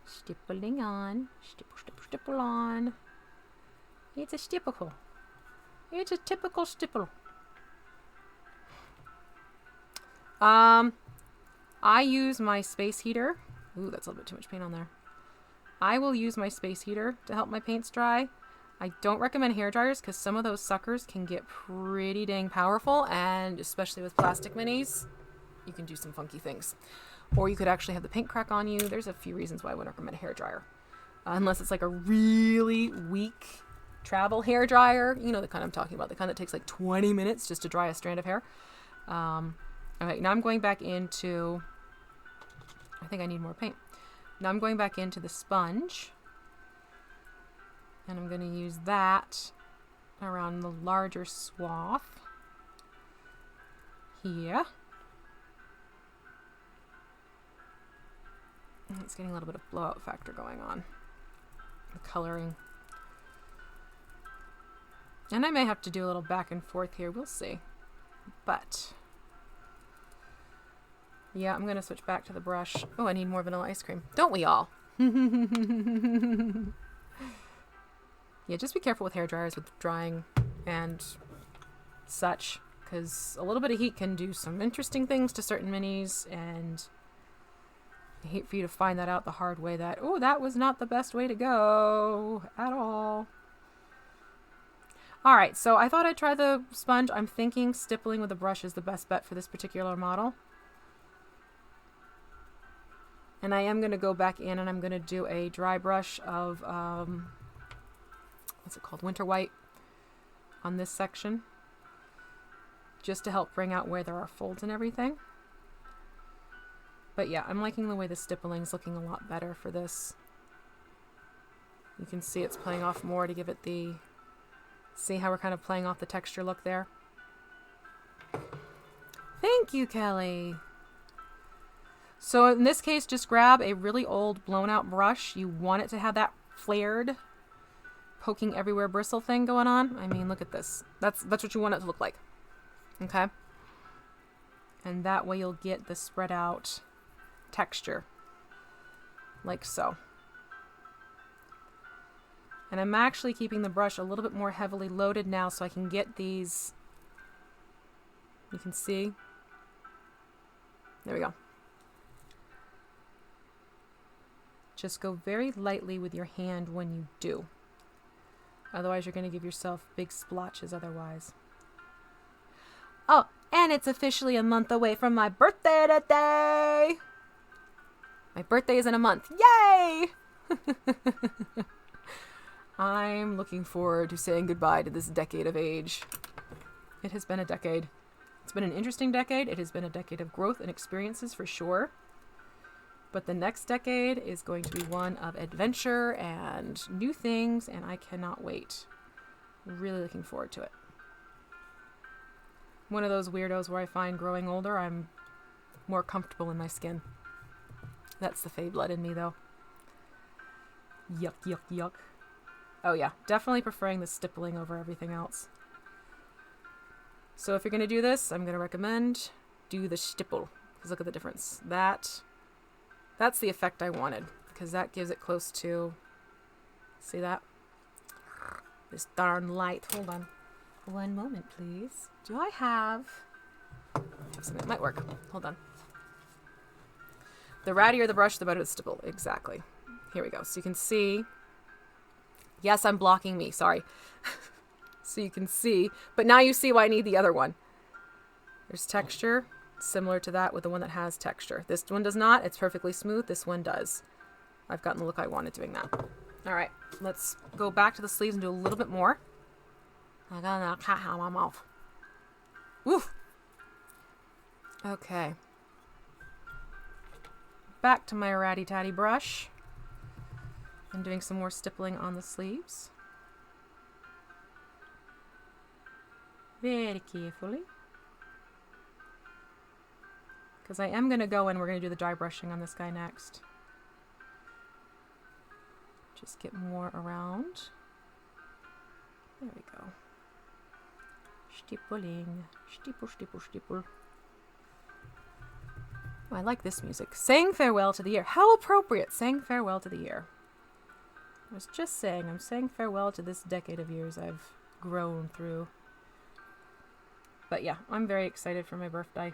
[SPEAKER 1] Stippling on. Stipple, stipple, stipple on. It's a stipple. It's a typical stipple. I use my space heater. Ooh, that's a little bit too much paint on there. I will use my space heater to help my paints dry. I don't recommend hair dryers because some of those suckers can get pretty dang powerful, and especially with plastic minis, you can do some funky things. Or you could actually have the paint crack on you. There's a few reasons why I wouldn't recommend a hair dryer. Unless it's like a really weak travel hair dryer. You know the kind I'm talking about. The kind that takes like 20 minutes just to dry a strand of hair. Okay, now I'm going back into... I think I need more paint. Now I'm going back into the sponge. And I'm going to use that around the larger swath. Here. And it's getting a little bit of blowout factor going on. The coloring. And I may have to do a little back and forth here. We'll see. But... yeah, I'm going to switch back to the brush. Oh, I need more vanilla ice cream. Don't we all? Yeah, just be careful with hair dryers with drying and such, because a little bit of heat can do some interesting things to certain minis, and I hate for you to find that out the hard way that, oh, that was not the best way to go at all. Alright, so I thought I'd try the sponge. I'm thinking stippling with a brush is the best bet for this particular model. And I am going to go back in and I'm going to do a dry brush of, what's it called? Winter White on this section. Just to help bring out where there are folds and everything. But yeah, I'm liking the way the stippling's looking a lot better for this. You can see it's playing off more to give it the... See how we're kind of playing off the texture look there? Thank you, Kelly! So in this case, just grab a really old blown out brush. You want it to have that flared, poking everywhere bristle thing going on. I mean, look at this. That's what you want it to look like. Okay? And that way you'll get the spread out texture. Like so. And I'm actually keeping the brush a little bit more heavily loaded now so I can get these. You can see. There we go. Just go very lightly with your hand when you do. Otherwise, you're going to give yourself big splotches otherwise. And it's officially a month away from my birthday today. My birthday is in a month. Yay! I'm looking forward to saying goodbye to this decade of age. It has been a decade. It's been an interesting decade. It has been a decade of growth and experiences for sure. But the next decade is going to be one of adventure and new things, and I cannot wait. Really looking forward to it. One of those weirdos where I find growing older, I'm more comfortable in my skin. That's the Fae blood in me, though. Yuck, yuck, yuck. Oh yeah, definitely preferring the stippling over everything else. So if you're going to do this, I'm going to recommend do the stipple. Because look at the difference. That's the effect I wanted. Because that gives it close to... See that? This darn light. Hold on. One moment, please. Do I have something that might work? Hold on. The rattier the brush, the better the stipple. Exactly. Here we go. So you can see... Yes, I'm blocking me. Sorry. So you can see. But now you see why I need the other one. There's texture. Similar to that with the one that has texture. This one does not. It's perfectly smooth. This one does. I've gotten the look I wanted doing that. Alright. Let's go back to the sleeves and do a little bit more. I got a cat out of my mouth. Woof. Okay. Back to my ratty-tatty brush. And doing some more stippling on the sleeves. Very carefully. Because I am going to go and we're going to do the dry brushing on this guy next. Just get more around. There we go. Stippling. Stipple, stipple, stipple. Oh, I like this music. Saying farewell to the year. How appropriate. Saying farewell to the year. I was just saying, I'm saying farewell to this decade of years I've grown through. But yeah, I'm very excited for my birthday.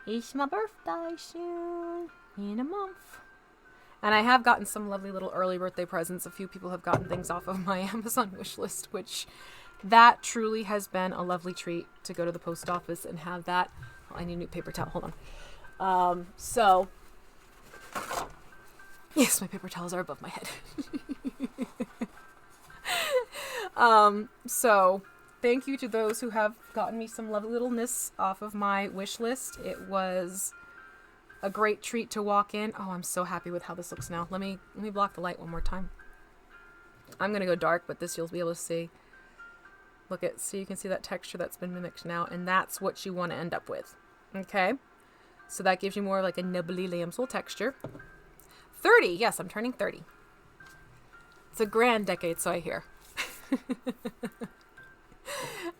[SPEAKER 1] It's my birthday soon, in a month. And I have gotten some lovely little early birthday presents. A few people have gotten things off of my Amazon wish list, which that truly has been a lovely treat to go to the post office and have that. Oh, I need a new paper towel. Hold on. Yes, my paper towels are above my head. So thank you to those who have gotten me some lovely littleness off of my wish list. It was a great treat to walk in. Oh, I'm so happy with how this looks now. Let me block the light one more time. I'm gonna go dark, but this you'll be able to see. Look at, so you can see that texture that's been mimicked now, and that's what you want to end up with. Okay, so that gives you more like a nibbly lambswool texture. 30, yes, I'm turning 30. It's a grand decade, so I hear.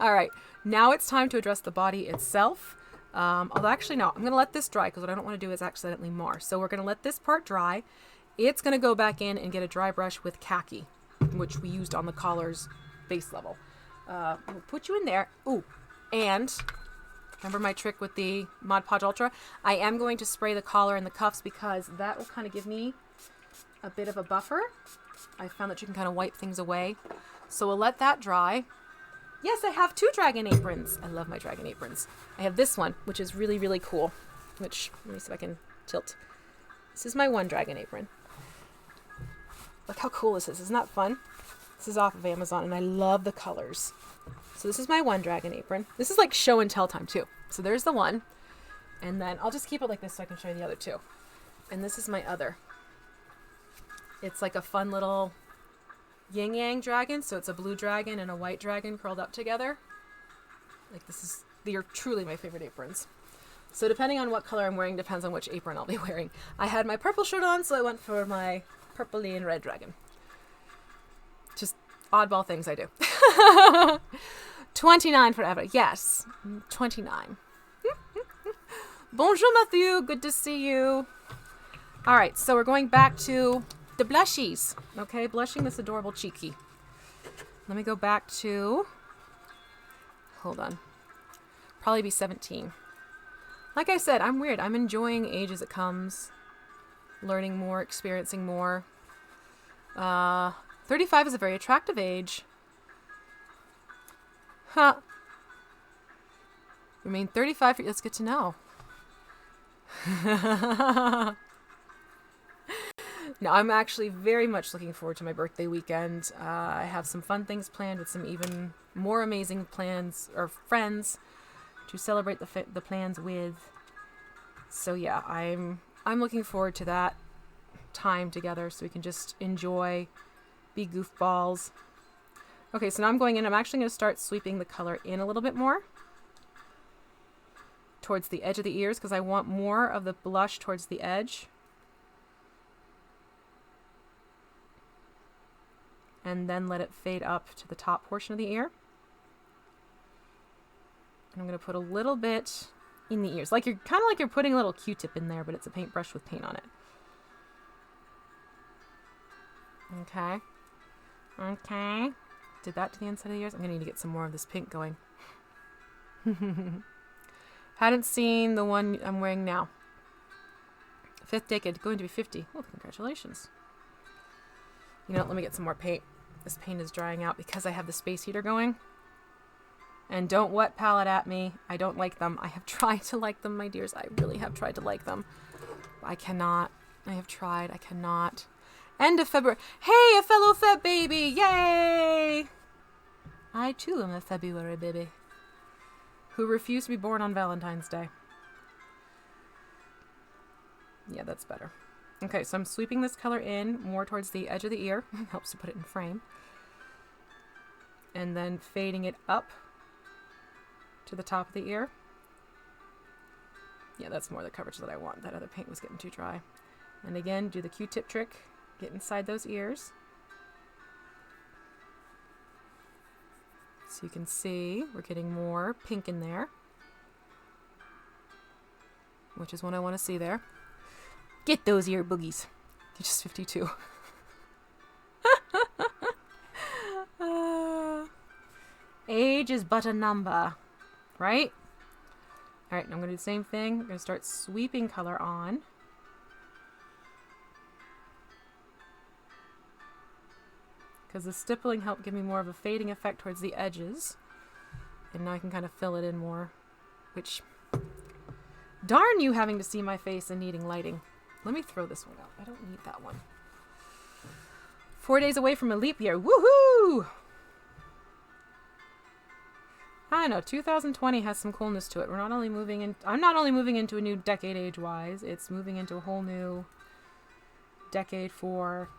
[SPEAKER 1] All right, now it's time to address the body itself. Although actually no, I'm going to let this dry because what I don't want to do is accidentally mar. So we're going to let this part dry. It's going to go back in and get a dry brush with khaki, which we used on the collar's base level. We'll put you in there. Ooh, and remember my trick with the Mod Podge Ultra? I am going to spray the collar and the cuffs because that will kind of give me a bit of a buffer. I found that you can kind of wipe things away. So we'll let that dry. Yes, I have 2 dragon aprons. I love my dragon aprons. I have this one, which is really, really cool. Which, let me see if I can tilt. This is my one dragon apron. Look how cool this is. Isn't that fun? This is off of Amazon, and I love the colors. So this is my one dragon apron. This is like show and tell time, too. So there's the one. And then I'll just keep it like this so I can show you the other 2. And this is my other. It's like a fun little yin-yang dragon. So it's a blue dragon and a white dragon curled up together. Like they're truly my favorite aprons. So depending on what color I'm wearing depends on which apron I'll be wearing. I had my purple shirt on, so I went for my purpley and red dragon. Just oddball things I do. 29 forever. Yes, 29. Bonjour, Matthew. Good to see you. All right, so we're going back to the blushies. Okay, blushing this adorable cheeky. Let me go back to, hold on, probably be 17. Like I said, I'm weird. I'm enjoying age as it comes, learning more, experiencing more. 35 is a very attractive age. Huh. Remain 35 for... That's good to know. No, I'm actually very much looking forward to my birthday weekend. I have some fun things planned with some even more amazing plans or friends to celebrate the plans with. So yeah, I'm looking forward to that time together so we can just enjoy, be goofballs. Okay, so now I'm going in. I'm actually going to start sweeping the color in a little bit more towards the edge of the ears because I want more of the blush towards the edge. And then let it fade up to the top portion of the ear. And I'm going to put a little bit in the ears. Like you're kind of like you're putting a little Q-tip in there, but it's a paintbrush with paint on it. Okay. Okay. Did that to the inside of the ears. I'm going to need to get some more of this pink going. Hadn't seen the one I'm wearing now. 5th decade, going to be 50. Oh, congratulations. You know what, let me get some more paint. This paint is drying out because I have the space heater going. And don't wet palette at me. I don't like them. I have tried to like them, my dears. I really have tried to like them. I cannot. I have tried. I cannot. End of February. Hey, a fellow Feb baby. Yay! I too am a February baby. Who refused to be born on Valentine's Day. Yeah, that's better. Okay, so I'm sweeping this color in more towards the edge of the ear. Helps to put it in frame. And then fading it up to the top of the ear. Yeah, that's more the coverage that I want. That other paint was getting too dry. And again, do the Q-tip trick. Get inside those ears. So you can see we're getting more pink in there. Which is what I want to see there. Get those ear boogies. You're just 52. Age is but a number, right? All right, now I'm going to do the same thing. I'm going to start sweeping color on. Because the stippling helped give me more of a fading effect towards the edges. And now I can kind of fill it in more. Which, darn you having to see my face and needing lighting. Let me throw this one out. I don't need that one. 4 days away from a leap year. Woohoo! I know, 2020 has some coolness to it. We're not only moving in... I'm not only moving into a new decade age-wise, it's moving into a whole new decade for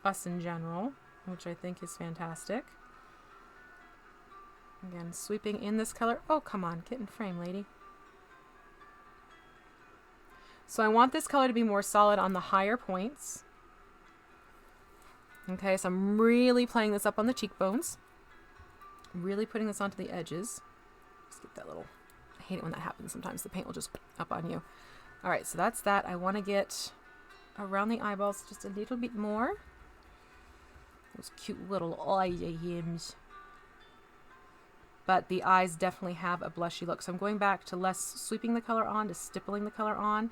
[SPEAKER 1] us in general, which I think is fantastic. Again, sweeping in this color. Oh, come on, get in frame, lady. So I want this color to be more solid on the higher points. Okay, so I'm really playing this up on the cheekbones. Really putting this onto the edges. Just get that little... I hate it when that happens sometimes. The paint will just up on you. Alright, so that's that. I want to get around the eyeballs just a little bit more. Those cute little eye-yims. But the eyes definitely have a blushy look. So I'm going back to less sweeping the color on to stippling the color on.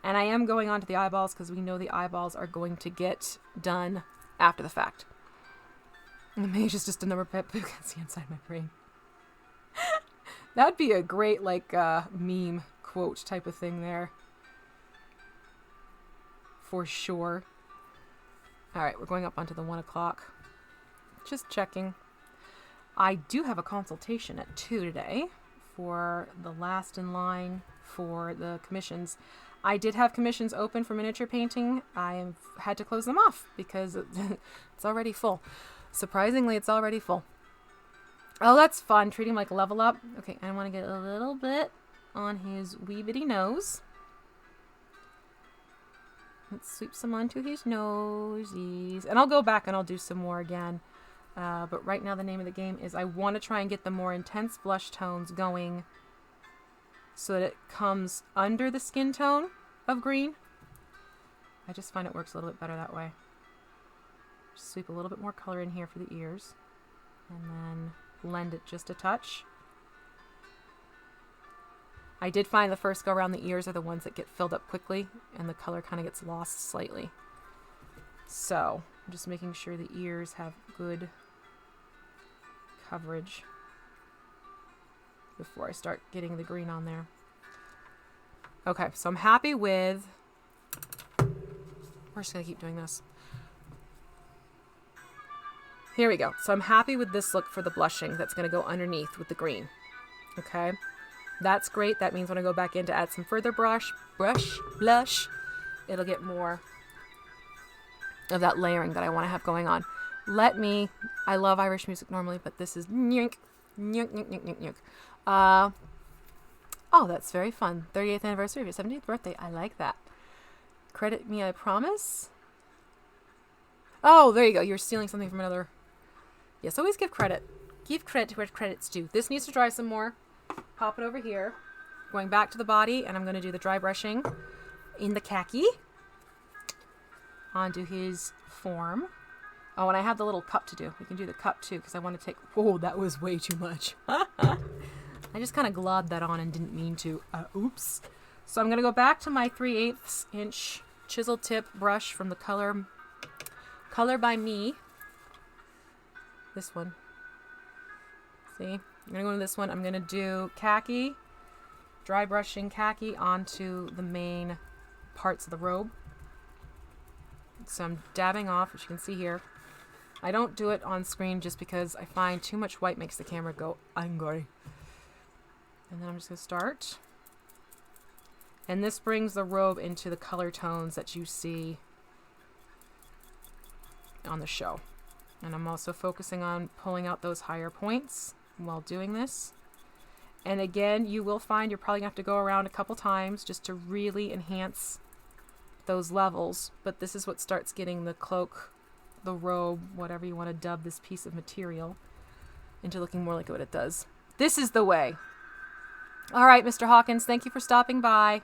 [SPEAKER 1] And I am going on to the eyeballs because we know the eyeballs are going to get done after the fact. And the mage is just a number pet who can see inside my brain. That'd be a great, like, meme quote type of thing there. For sure. Alright, we're going up onto the 1 o'clock. Just checking. I do have a consultation at 2 today for the last in line for the commissions. I did have commissions open for miniature painting. I have had to close them off because it's already full. Surprisingly, it's already full. Oh, that's fun. Treat him like a level up. Okay, I want to get a little bit on his wee bitty nose. Let's sweep some onto his nosies. And I'll go back and I'll do some more again. But right now the name of the game is I want to try and get the more intense blush tones going so that it comes under the skin tone of green. I just find it works a little bit better that way. Just sweep a little bit more color in here for the ears. And then blend it just a touch. I did find the first go around the ears are the ones that get filled up quickly and the color kind of gets lost slightly. So I'm just making sure the ears have good coverage. before I start getting the green on there. Okay, so I'm happy with... We're just going to keep doing this. Here we go. So I'm happy with this look for the blushing that's going to go underneath with the green. Okay, that's great. That means when I go back in to add some further blush, it'll get more of that layering that I want to have going on. I love Irish music normally, but this is nyunk, nyunk, nyunk, nyunk, nyunk, nyunk. Oh, that's very fun. 38th anniversary of your 17th birthday. I like that. Credit me, I promise. Oh, there you go. You're stealing something from another. Yes, always give credit. Give credit to where credit's due. This needs to dry some more. Pop it over here. Going back to the body, and I'm going to do the dry brushing in the khaki onto his form. Oh, and I have the little cup to do. We can do the cup too, because I want to take... Whoa, that was way too much. I just kind of globbed that on and didn't mean to. Oops. So I'm going to go back to my 3/8 inch chisel tip brush from the Color by Me. This one. See? I'm going to go to this one. I'm going to do khaki, dry brushing khaki onto the main parts of the robe. So I'm dabbing off, as you can see here. I don't do it on screen just because I find too much white makes the camera go angry. And then I'm just going to start. And this brings the robe into the color tones that you see on the show. And I'm also focusing on pulling out those higher points while doing this. And again, you will find you're probably going to have to go around a couple times just to really enhance those levels. But this is what starts getting the cloak, the robe, whatever you want to dub this piece of material, into looking more like what it does. This is the way. All right, Mr. Hawkins, thank you for stopping by.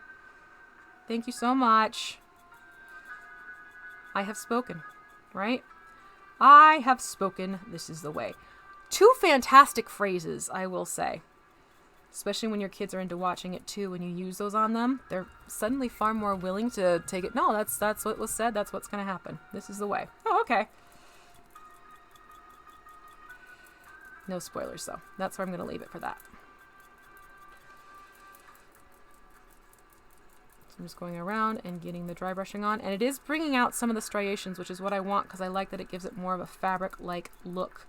[SPEAKER 1] Thank you so much. I have spoken, right? I have spoken. This is the way. Two fantastic phrases, I will say. Especially when your kids are into watching it too. When you use those on them, they're suddenly far more willing to take it. No, that's what was said. That's what's going to happen. This is the way. Oh, okay. No spoilers, though. That's where I'm going to leave it for that. So I'm just going around and getting the dry brushing on. And it is bringing out some of the striations, which is what I want because I like that it gives it more of a fabric-like look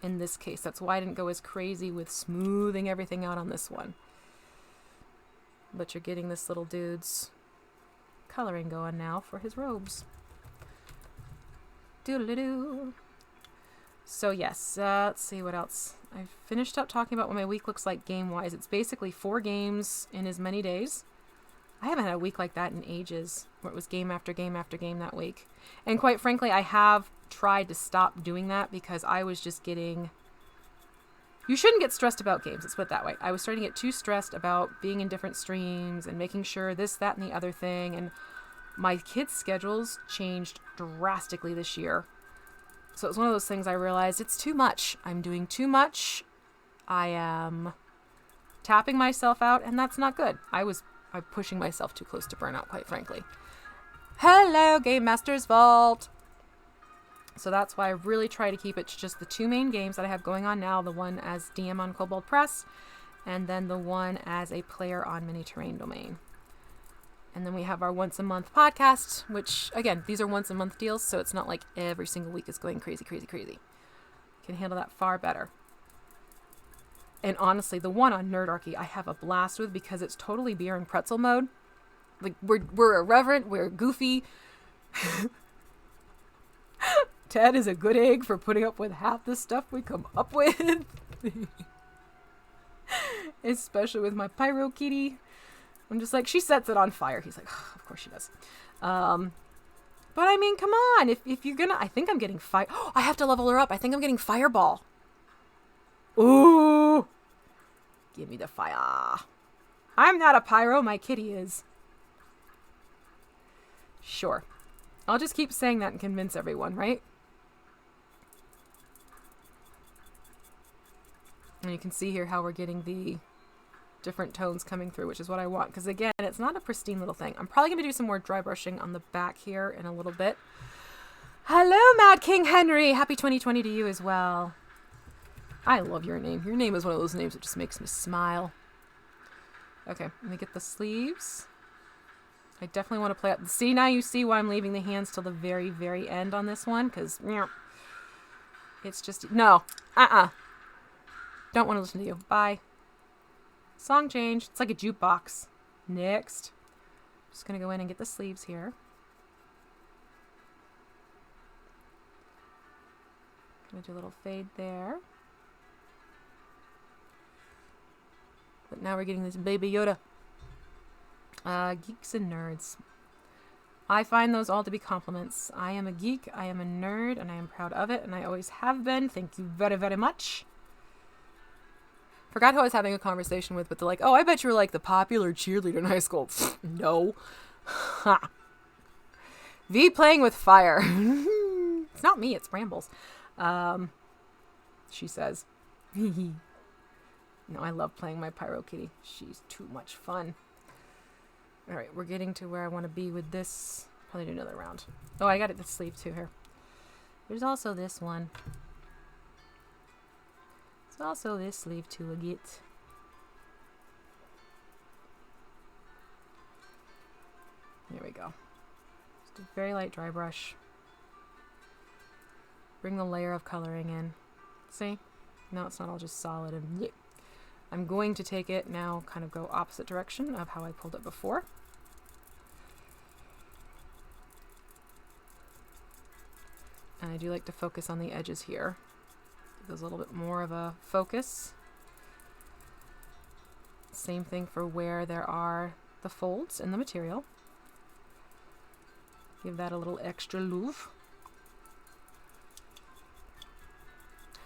[SPEAKER 1] in this case. That's why I didn't go as crazy with smoothing everything out on this one. But you're getting this little dude's coloring going now for his robes. Doodle-doo. So yes, let's see what else. I've finished up talking about what my week looks like game-wise. It's basically 4 games in as many days. I haven't had a week like that in ages, where it was game after game after game that week. And quite frankly, I have tried to stop doing that because I was just getting... You shouldn't get stressed about games, let's put it that way. I was starting to get too stressed about being in different streams and making sure this, that, and the other thing. And my kids' schedules changed drastically this year. So it was one of those things I realized it's too much. I'm doing too much. I am tapping myself out, and that's not good. I'm pushing myself too close to burnout, quite frankly. Hello, Game Master's Vault. So that's why I really try to keep it to just the 2 main games that I have going on now. The one as DM on Kobold Press, and then the one as a player on Mini Terrain Domain. And then we have our once a month podcast, which again, these are once a month deals. So it's not like every single week is going crazy, crazy, crazy. Can handle that far better. And honestly, the one on Nerdarchy I have a blast with because it's totally beer and pretzel mode. Like we're irreverent, we're goofy. Ted is a good egg for putting up with half the stuff we come up with. Especially with my pyro kitty. I'm just like, she sets it on fire. He's like, oh, of course she does. But I mean, come on. If you're gonna, I think I'm getting fire. Oh, I have to level her up. I think I'm getting fireball. Ooh. Give me the fire. I'm not a pyro. My kitty is. Sure. I'll just keep saying that and convince everyone, right? And you can see here how we're getting the different tones coming through, which is what I want. Because again, it's not a pristine little thing. I'm probably going to do some more dry brushing on the back here in a little bit. Hello, Mad King Henry. Happy 2020 to you as well. I love your name. Your name is one of those names that just makes me smile. Okay, let me get the sleeves. I definitely want to play up. See, now you see why I'm leaving the hands till the very, very end on this one, because it's just... No. Don't want to listen to you. Bye. Song change. It's like a jukebox. Next. Just going to go in and get the sleeves here. Going to do a little fade there. But now we're getting this Baby Yoda. Geeks and nerds. I find those all to be compliments. I am a geek, I am a nerd, and I am proud of it, and I always have been. Thank you very, very much. Forgot who I was having a conversation with, but they're like, oh, I bet you were like the popular cheerleader in high school. No. Ha. V playing with fire. It's not me, it's Brambles. She says. No, I love playing my Pyro Kitty. She's too much fun. All right, we're getting to where I want to be with this. Probably do another round. Oh, I got it the sleeve too here. There's also this one. There's also this sleeve too I get. There we go. Just a very light dry brush. Bring the layer of coloring in. See? Now it's not all just solid and bleh. I'm going to take it now, kind of go opposite direction of how I pulled it before. And I do like to focus on the edges here. Give those a little bit more of a focus. Same thing for where there are the folds in the material. Give that a little extra louvre.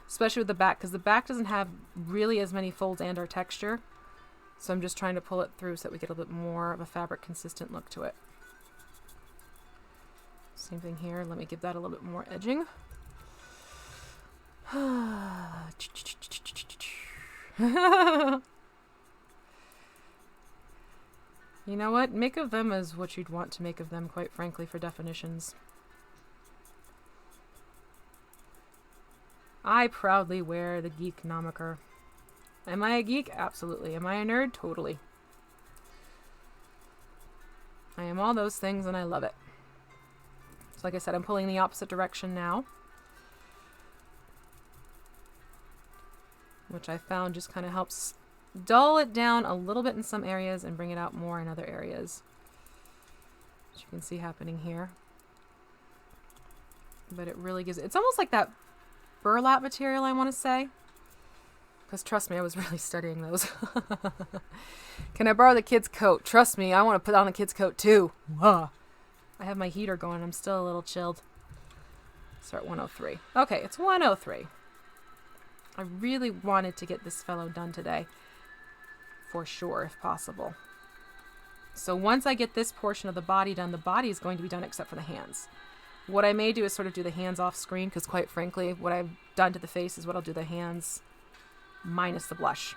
[SPEAKER 1] Especially with the back, because the back doesn't have really as many folds and or texture. So I'm just trying to pull it through so that we get a little bit more of a fabric consistent look to it. Same thing here. Let me give that a little bit more edging. You know what? Make of them as what you'd want to make of them, quite frankly, for definitions. I proudly wear the geek nomiker. Am I a geek? Absolutely. Am I a nerd? Totally. I am all those things and I love it. So like I said, I'm pulling the opposite direction now. Which I found just kind of helps dull it down a little bit in some areas and bring it out more in other areas. Which you can see happening here. But it really gives... It's almost like that burlap material, I want to say. Because trust me, I was really studying those. Can I borrow the kid's coat? Trust me, I want to put on the kid's coat too. I have my heater going. I'm still a little chilled. Start 103. Okay, it's 103. I really wanted to get this fellow done today. For sure, if possible. So once I get this portion of the body done, the body is going to be done except for the hands. What I may do is sort of do the hands off screen, because quite frankly, what I've done to the face is what I'll do the hands minus the blush.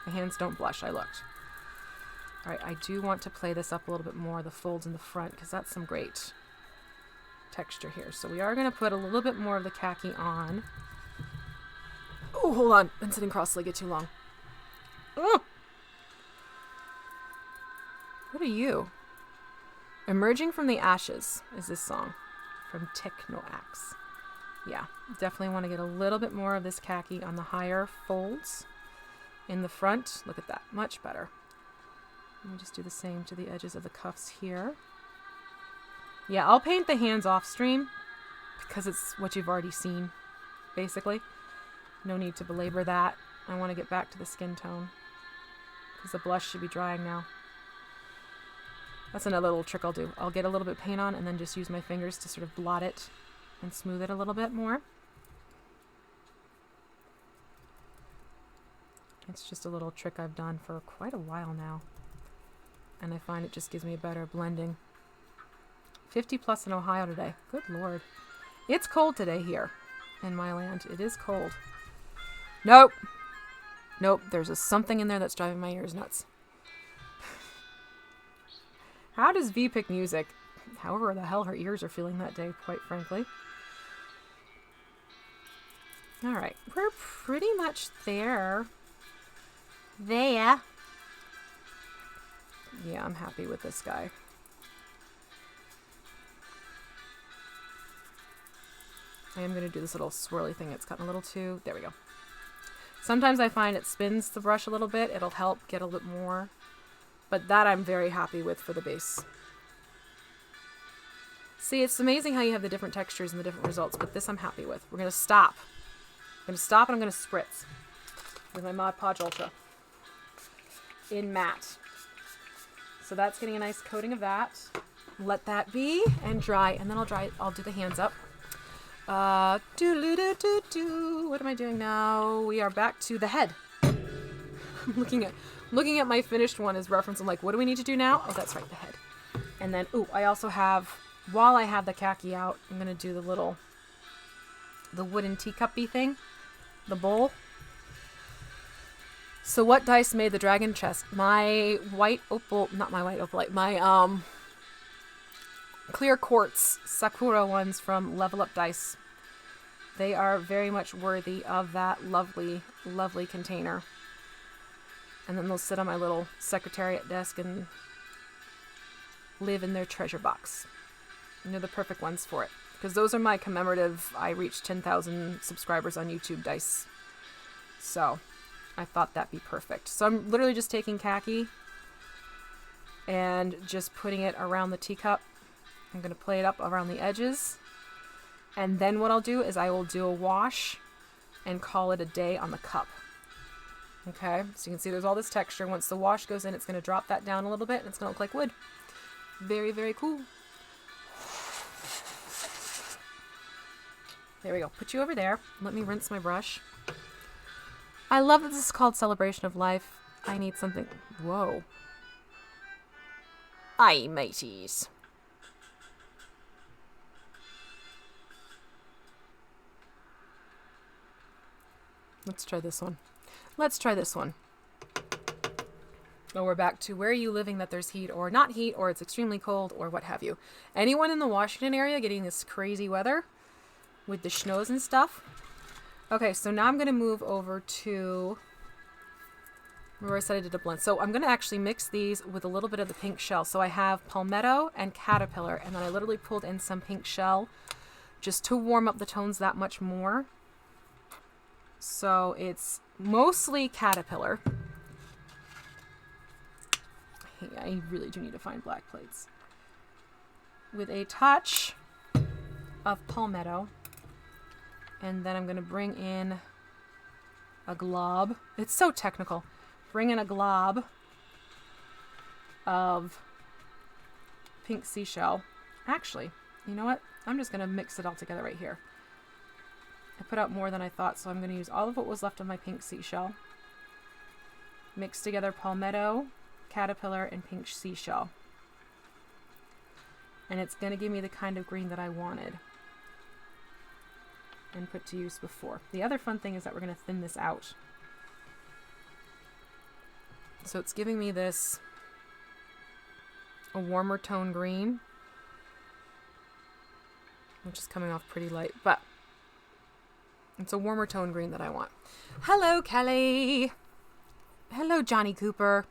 [SPEAKER 1] The hands don't blush, I looked. All right, I do want to play this up a little bit more, the folds in the front, because that's some great texture here. So we are going to put a little bit more of the khaki on. Oh, hold on. Been sitting cross-legged too long. Oh! What are you? Emerging from the Ashes is this song from TeknoAxe. Yeah, definitely want to get a little bit more of this khaki on the higher folds in the front. Look at that, much better. Let me just do the same to the edges of the cuffs here. Yeah, I'll paint the hands off stream because it's what you've already seen, basically. No need to belabor that. I want to get back to the skin tone because the blush should be drying now. That's another little trick I'll do. I'll get a little bit of paint on and then just use my fingers to sort of blot it and smooth it a little bit more. It's just a little trick I've done for quite a while now. And I find it just gives me a better blending. 50 plus in Ohio today. Good Lord. It's cold today here in my land. It is cold. Nope. Nope. There's something in there that's driving my ears nuts. How does V pick music? However the hell her ears are feeling that day, quite frankly. All right, we're pretty much there. There. Yeah, I'm happy with this guy. I am going to do this little swirly thing. It's gotten a little too... There we go. Sometimes I find it spins the brush a little bit. It'll help get a little bit more. But that I'm very happy with for the base. See, it's amazing how you have the different textures and the different results, but this I'm happy with. We're going to stop. I'm going to stop and I'm going to spritz with my Mod Podge Ultra in matte. So that's getting a nice coating of that. Let that be and dry, and then I'll do the hands up. What am I doing now? We are back to the head. I'm looking at my finished one as reference. I'm like, what do we need to do now? Oh, that's right, the head. And then, I also have, while I have the khaki out, I'm going to do the wooden teacup-y thing, the bowl. So what dice made the dragon chest? My white opal, not my white opalite, my clear quartz Sakura ones from Level Up Dice. They are very much worthy of that lovely, lovely container. And then they'll sit on my little secretariat desk and live in their treasure box. And they're the perfect ones for it. Because those are my commemorative, I reached 10,000 subscribers on YouTube dice. So I thought that'd be perfect. So I'm literally just taking khaki and just putting it around the teacup. I'm going to play it up around the edges. And then what I'll do is I will do a wash and call it a day on the cup. Okay, so you can see there's all this texture. Once the wash goes in, it's going to drop that down a little bit and it's going to look like wood. Very, very cool. There we go. Put you over there. Let me rinse my brush. I love that this is called Celebration of Life. I need something... Whoa. Aye, mateys. Let's try this one. Let's try this one. Oh, we're back to where are you living that there's heat or not heat or it's extremely cold or what have you. Anyone in the Washington area getting this crazy weather with the snows and stuff? Okay, so now I'm going to move over to where I said I did a blend. So I'm going to actually mix these with a little bit of the pink shell. So I have palmetto and caterpillar, and then I literally pulled in some pink shell just to warm up the tones that much more. So it's mostly caterpillar. Hey, I really do need to find black plates. With a touch of palmetto. And then I'm going to bring in a glob. It's so technical. Bring in a glob of pink seashell. Actually, you know what? I'm just going to mix it all together right here. I put out more than I thought, so I'm going to use all of what was left of my pink seashell. Mix together palmetto, caterpillar, and pink seashell. And it's going to give me the kind of green that I wanted and put to use before. The other fun thing is that we're going to thin this out. So it's giving me this, a warmer tone green, which is coming off pretty light, but it's a warmer tone green that I want. Hello, Kelly. Hello, Johnny Cooper.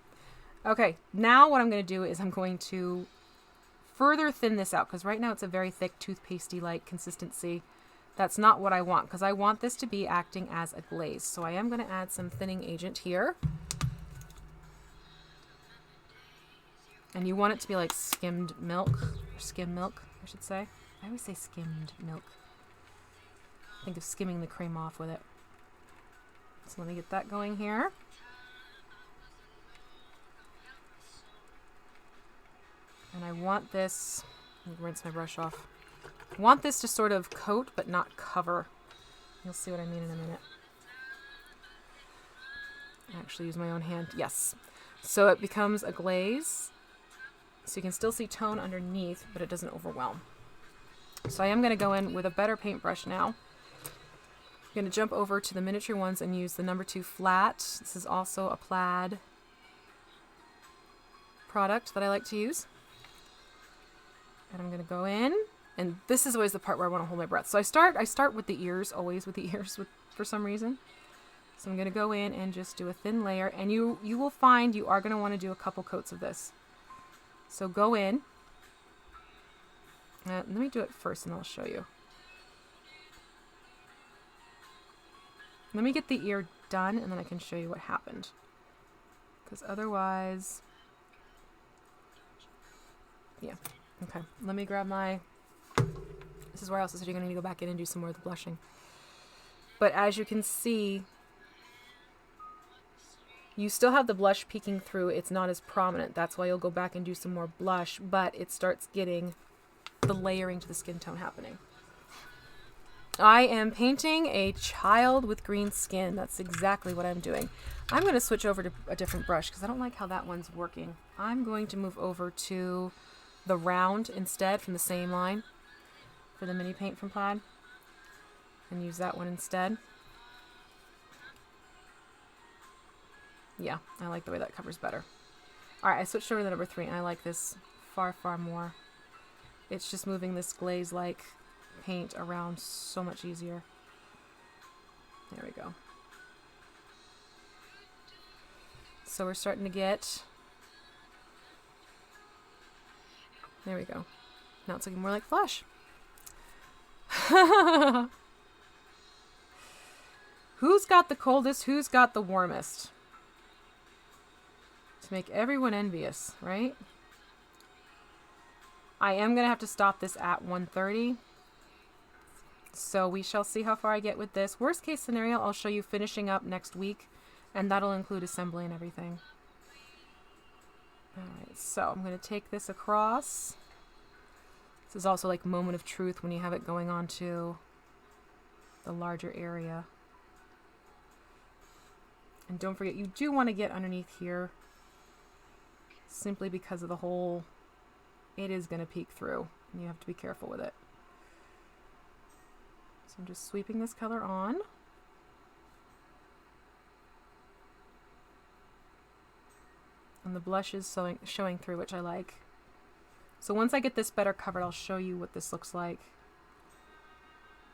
[SPEAKER 1] Okay, now what I'm going to do is I'm going to further thin this out, because right now it's a very thick, toothpastey-like consistency. That's not what I want, because I want this to be acting as a glaze. So I am going to add some thinning agent here. And you want it to be like skimmed milk, or skim milk, I should say. I always say skimmed milk. Think of skimming the cream off with it. So let me get that going here. And I want this, let me rinse my brush off. I want this to sort of coat but not cover. You'll see what I mean in a minute. I actually use my own hand. Yes. So it becomes a glaze. So you can still see tone underneath, but it doesn't overwhelm. So I am going to go in with a better paintbrush now. I'm going to jump over to the miniature ones and use the number 2 flat. This is also a plaid product that I like to use. And I'm going to go in, and this is always the part where I want to hold my breath. So I start with the ears, always with the ears with for some reason. So I'm going to go in and just do a thin layer, and you will find you are going to want to do a couple coats of this. So go in. Let me do it first and I'll show you. Let me get the ear done and then I can show you what happened. Because otherwise... Yeah. Okay. Let me grab my... This is where else is you're going to need to go back in and do some more of the blushing. But as you can see... You still have the blush peeking through. It's not as prominent. That's why you'll go back and do some more blush, but it starts getting the layering to the skin tone happening. I am painting a child with green skin. That's exactly what I'm doing. I'm going to switch over to a different brush because I don't like how that one's working. I'm going to move over to the round instead from the same line for the mini paint from Plaid and use that one instead. Yeah, I like the way that covers better. Alright, I switched over to number 3 and I like this far, far more. It's just moving this glaze-like paint around so much easier. There we go. So we're starting to get... There we go. Now it's looking more like flesh. Who's got the coldest? Who's got the warmest? To make everyone envious, right? I am going to have to stop this at 1:30. So we shall see how far I get with this. Worst case scenario, I'll show you finishing up next week, and that'll include assembly and everything. Alright, so I'm going to take this across. This is also like moment of truth when you have it going on to the larger area. And don't forget, you do want to get underneath here, simply because of the hole. It is going to peek through, and you have to be careful with it. So I'm just sweeping this color on. And the blush is showing through, which I like. So once I get this better covered, I'll show you what this looks like.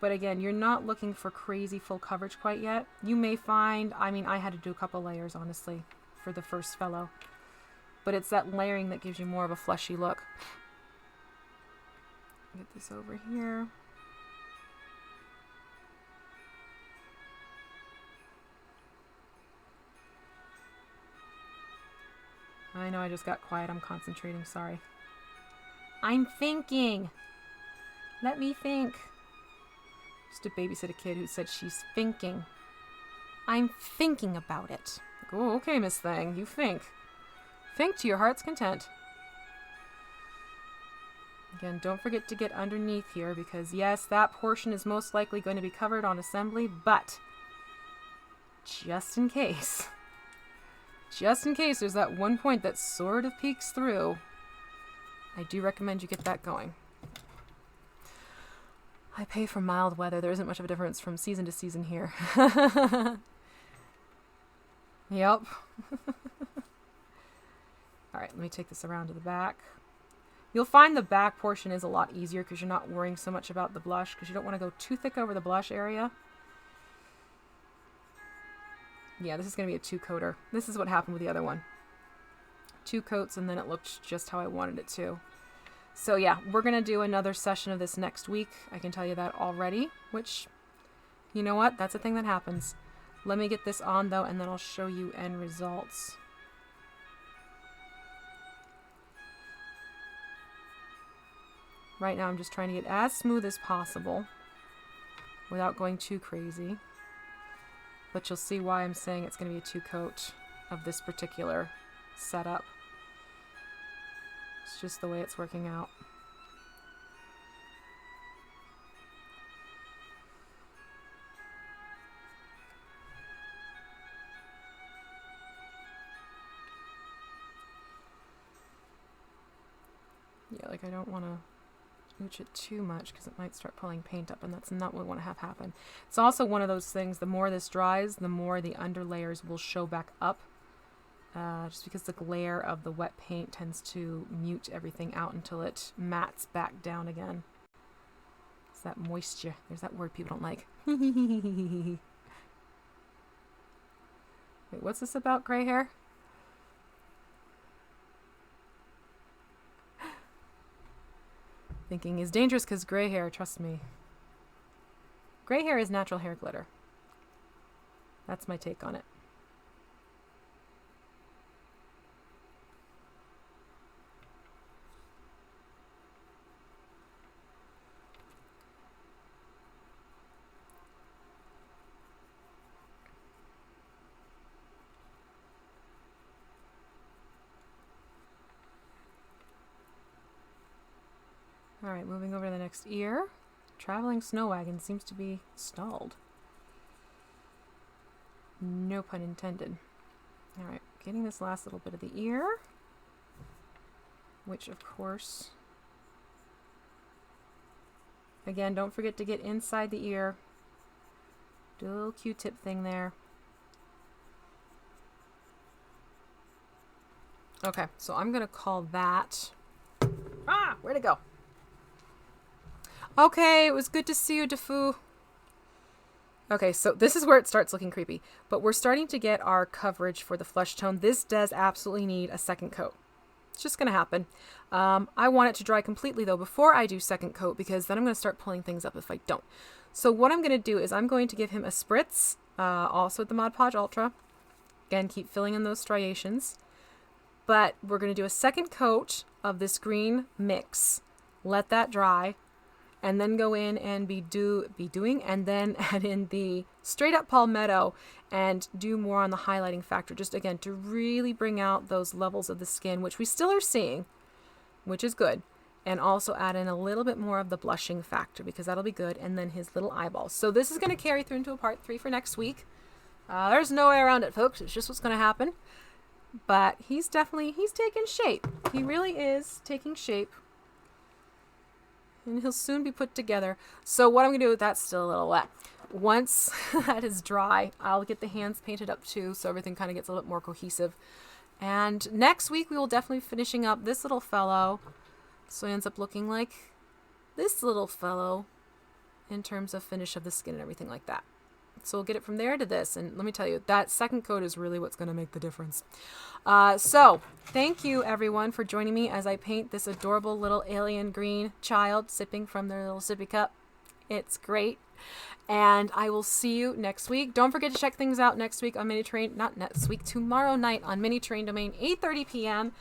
[SPEAKER 1] But again, you're not looking for crazy full coverage quite yet. You may find, I mean, I had to do a couple layers, honestly, for the first fellow. But it's that layering that gives you more of a fleshy look. Get this over here. I know I just got quiet. I'm concentrating. Sorry. I'm thinking. Let me think. Just to babysit a kid who said she's thinking. I'm thinking about it. Oh, okay, Miss Thing. You think. Think to your heart's content. Again, don't forget to get underneath here because, yes, that portion is most likely going to be covered on assembly, but just in case there's that one point that sort of peeks through, I do recommend you get that going. I pay for mild weather. There isn't much of a difference from season to season here. Yep. Alright, let me take this around to the back. You'll find the back portion is a lot easier because you're not worrying so much about the blush because you don't want to go too thick over the blush area. Yeah, this is going to be a 2-coater. This is what happened with the other one. 2 coats and then it looked just how I wanted it to. So yeah, we're going to do another session of this next week. I can tell you that already, which, you know what? That's a thing that happens. Let me get this on though and then I'll show you end results. Right now I'm just trying to get as smooth as possible without going too crazy. But you'll see why I'm saying it's going to be a 2-coat of this particular setup. It's just the way it's working out. Yeah, like I don't want to ooch it too much because it might start pulling paint up, and that's not what we want to have happen. It's also one of those things, the more this dries, the more the under layers will show back up, just because the glare of the wet paint tends to mute everything out until it mattes back down again. It's that moisture. There's that word people don't like. Wait, what's this about gray hair? Thinking is dangerous because gray hair, trust me. Gray hair is natural hair glitter. That's my take on it. All right, moving over to the next ear. Traveling snow wagon seems to be stalled. No pun intended. All right, getting this last little bit of the ear, which of course, again, don't forget to get inside the ear. Do a little Q-tip thing there. Okay, so I'm gonna call that, where'd it go? Okay, it was good to see you, Defu. Okay, so this is where it starts looking creepy, but we're starting to get our coverage for the flesh tone. This does absolutely need a second coat. It's just going to happen. I want it to dry completely, though, before I do second coat, because then I'm going to start pulling things up if I don't. So what I'm going to do is I'm going to give him a spritz, also with the Mod Podge Ultra. Again, keep filling in those striations. But we're going to do a second coat of this green mix. Let that dry. And then go in and be doing, and then add in the straight up palmetto and do more on the highlighting factor. Just again, to really bring out those levels of the skin, which we still are seeing, which is good. And also add in a little bit more of the blushing factor, because that'll be good. And then his little eyeballs. So this is going to carry through into a part 3 for next week. There's no way around it, folks. It's just what's going to happen. But he's taking shape. He really is taking shape. And he'll soon be put together. So what I'm going to do with that's still a little wet. Once that is dry, I'll get the hands painted up too, so everything kind of gets a little bit more cohesive. And next week we will definitely be finishing up this little fellow. So it ends up looking like this little fellow in terms of finish of the skin and everything like that. So we'll get it from there to this. And let me tell you, that second coat is really what's going to make the difference. So thank you, everyone, for joining me as I paint this adorable little alien green child sipping from their little sippy cup. It's great. And I will see you next week. Don't forget to check things out next week on not next week, tomorrow night on Mini Train Domain, 8:30 p.m.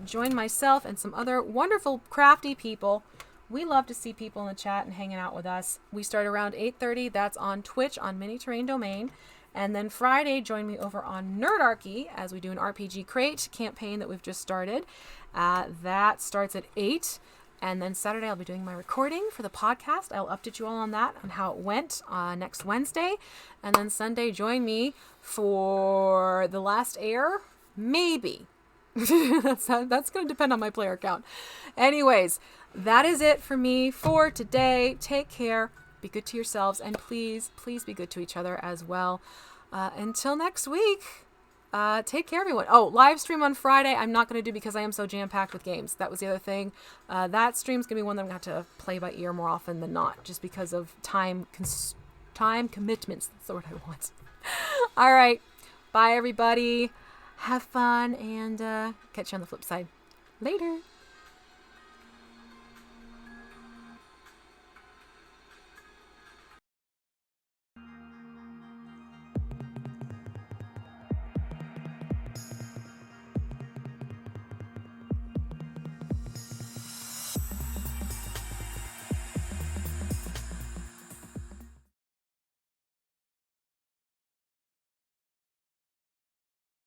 [SPEAKER 1] Join myself and some other wonderful crafty people. We love to see people in the chat and hanging out with us. We start around 8:30. That's on Twitch on Mini Terrain Domain. And then Friday, join me over on Nerdarchy as we do an RPG Crate campaign that we've just started. That starts at 8. And then Saturday, I'll be doing my recording for the podcast. I'll update you all on that, on how it went next Wednesday. And then Sunday, join me for the last air. Maybe. That's going to depend on my player count. Anyways, that is it for me for today. Take care. Be good to yourselves. And please, please be good to each other as well. Until next week, take care, everyone. Oh, live stream on Friday. I'm not going to do because I am so jam-packed with games. That was the other thing. That stream's going to be one that I'm going to have to play by ear more often than not, just because of time commitments. That's the word I want. All right. Bye, everybody. Have fun, and catch you on the flip side. Later.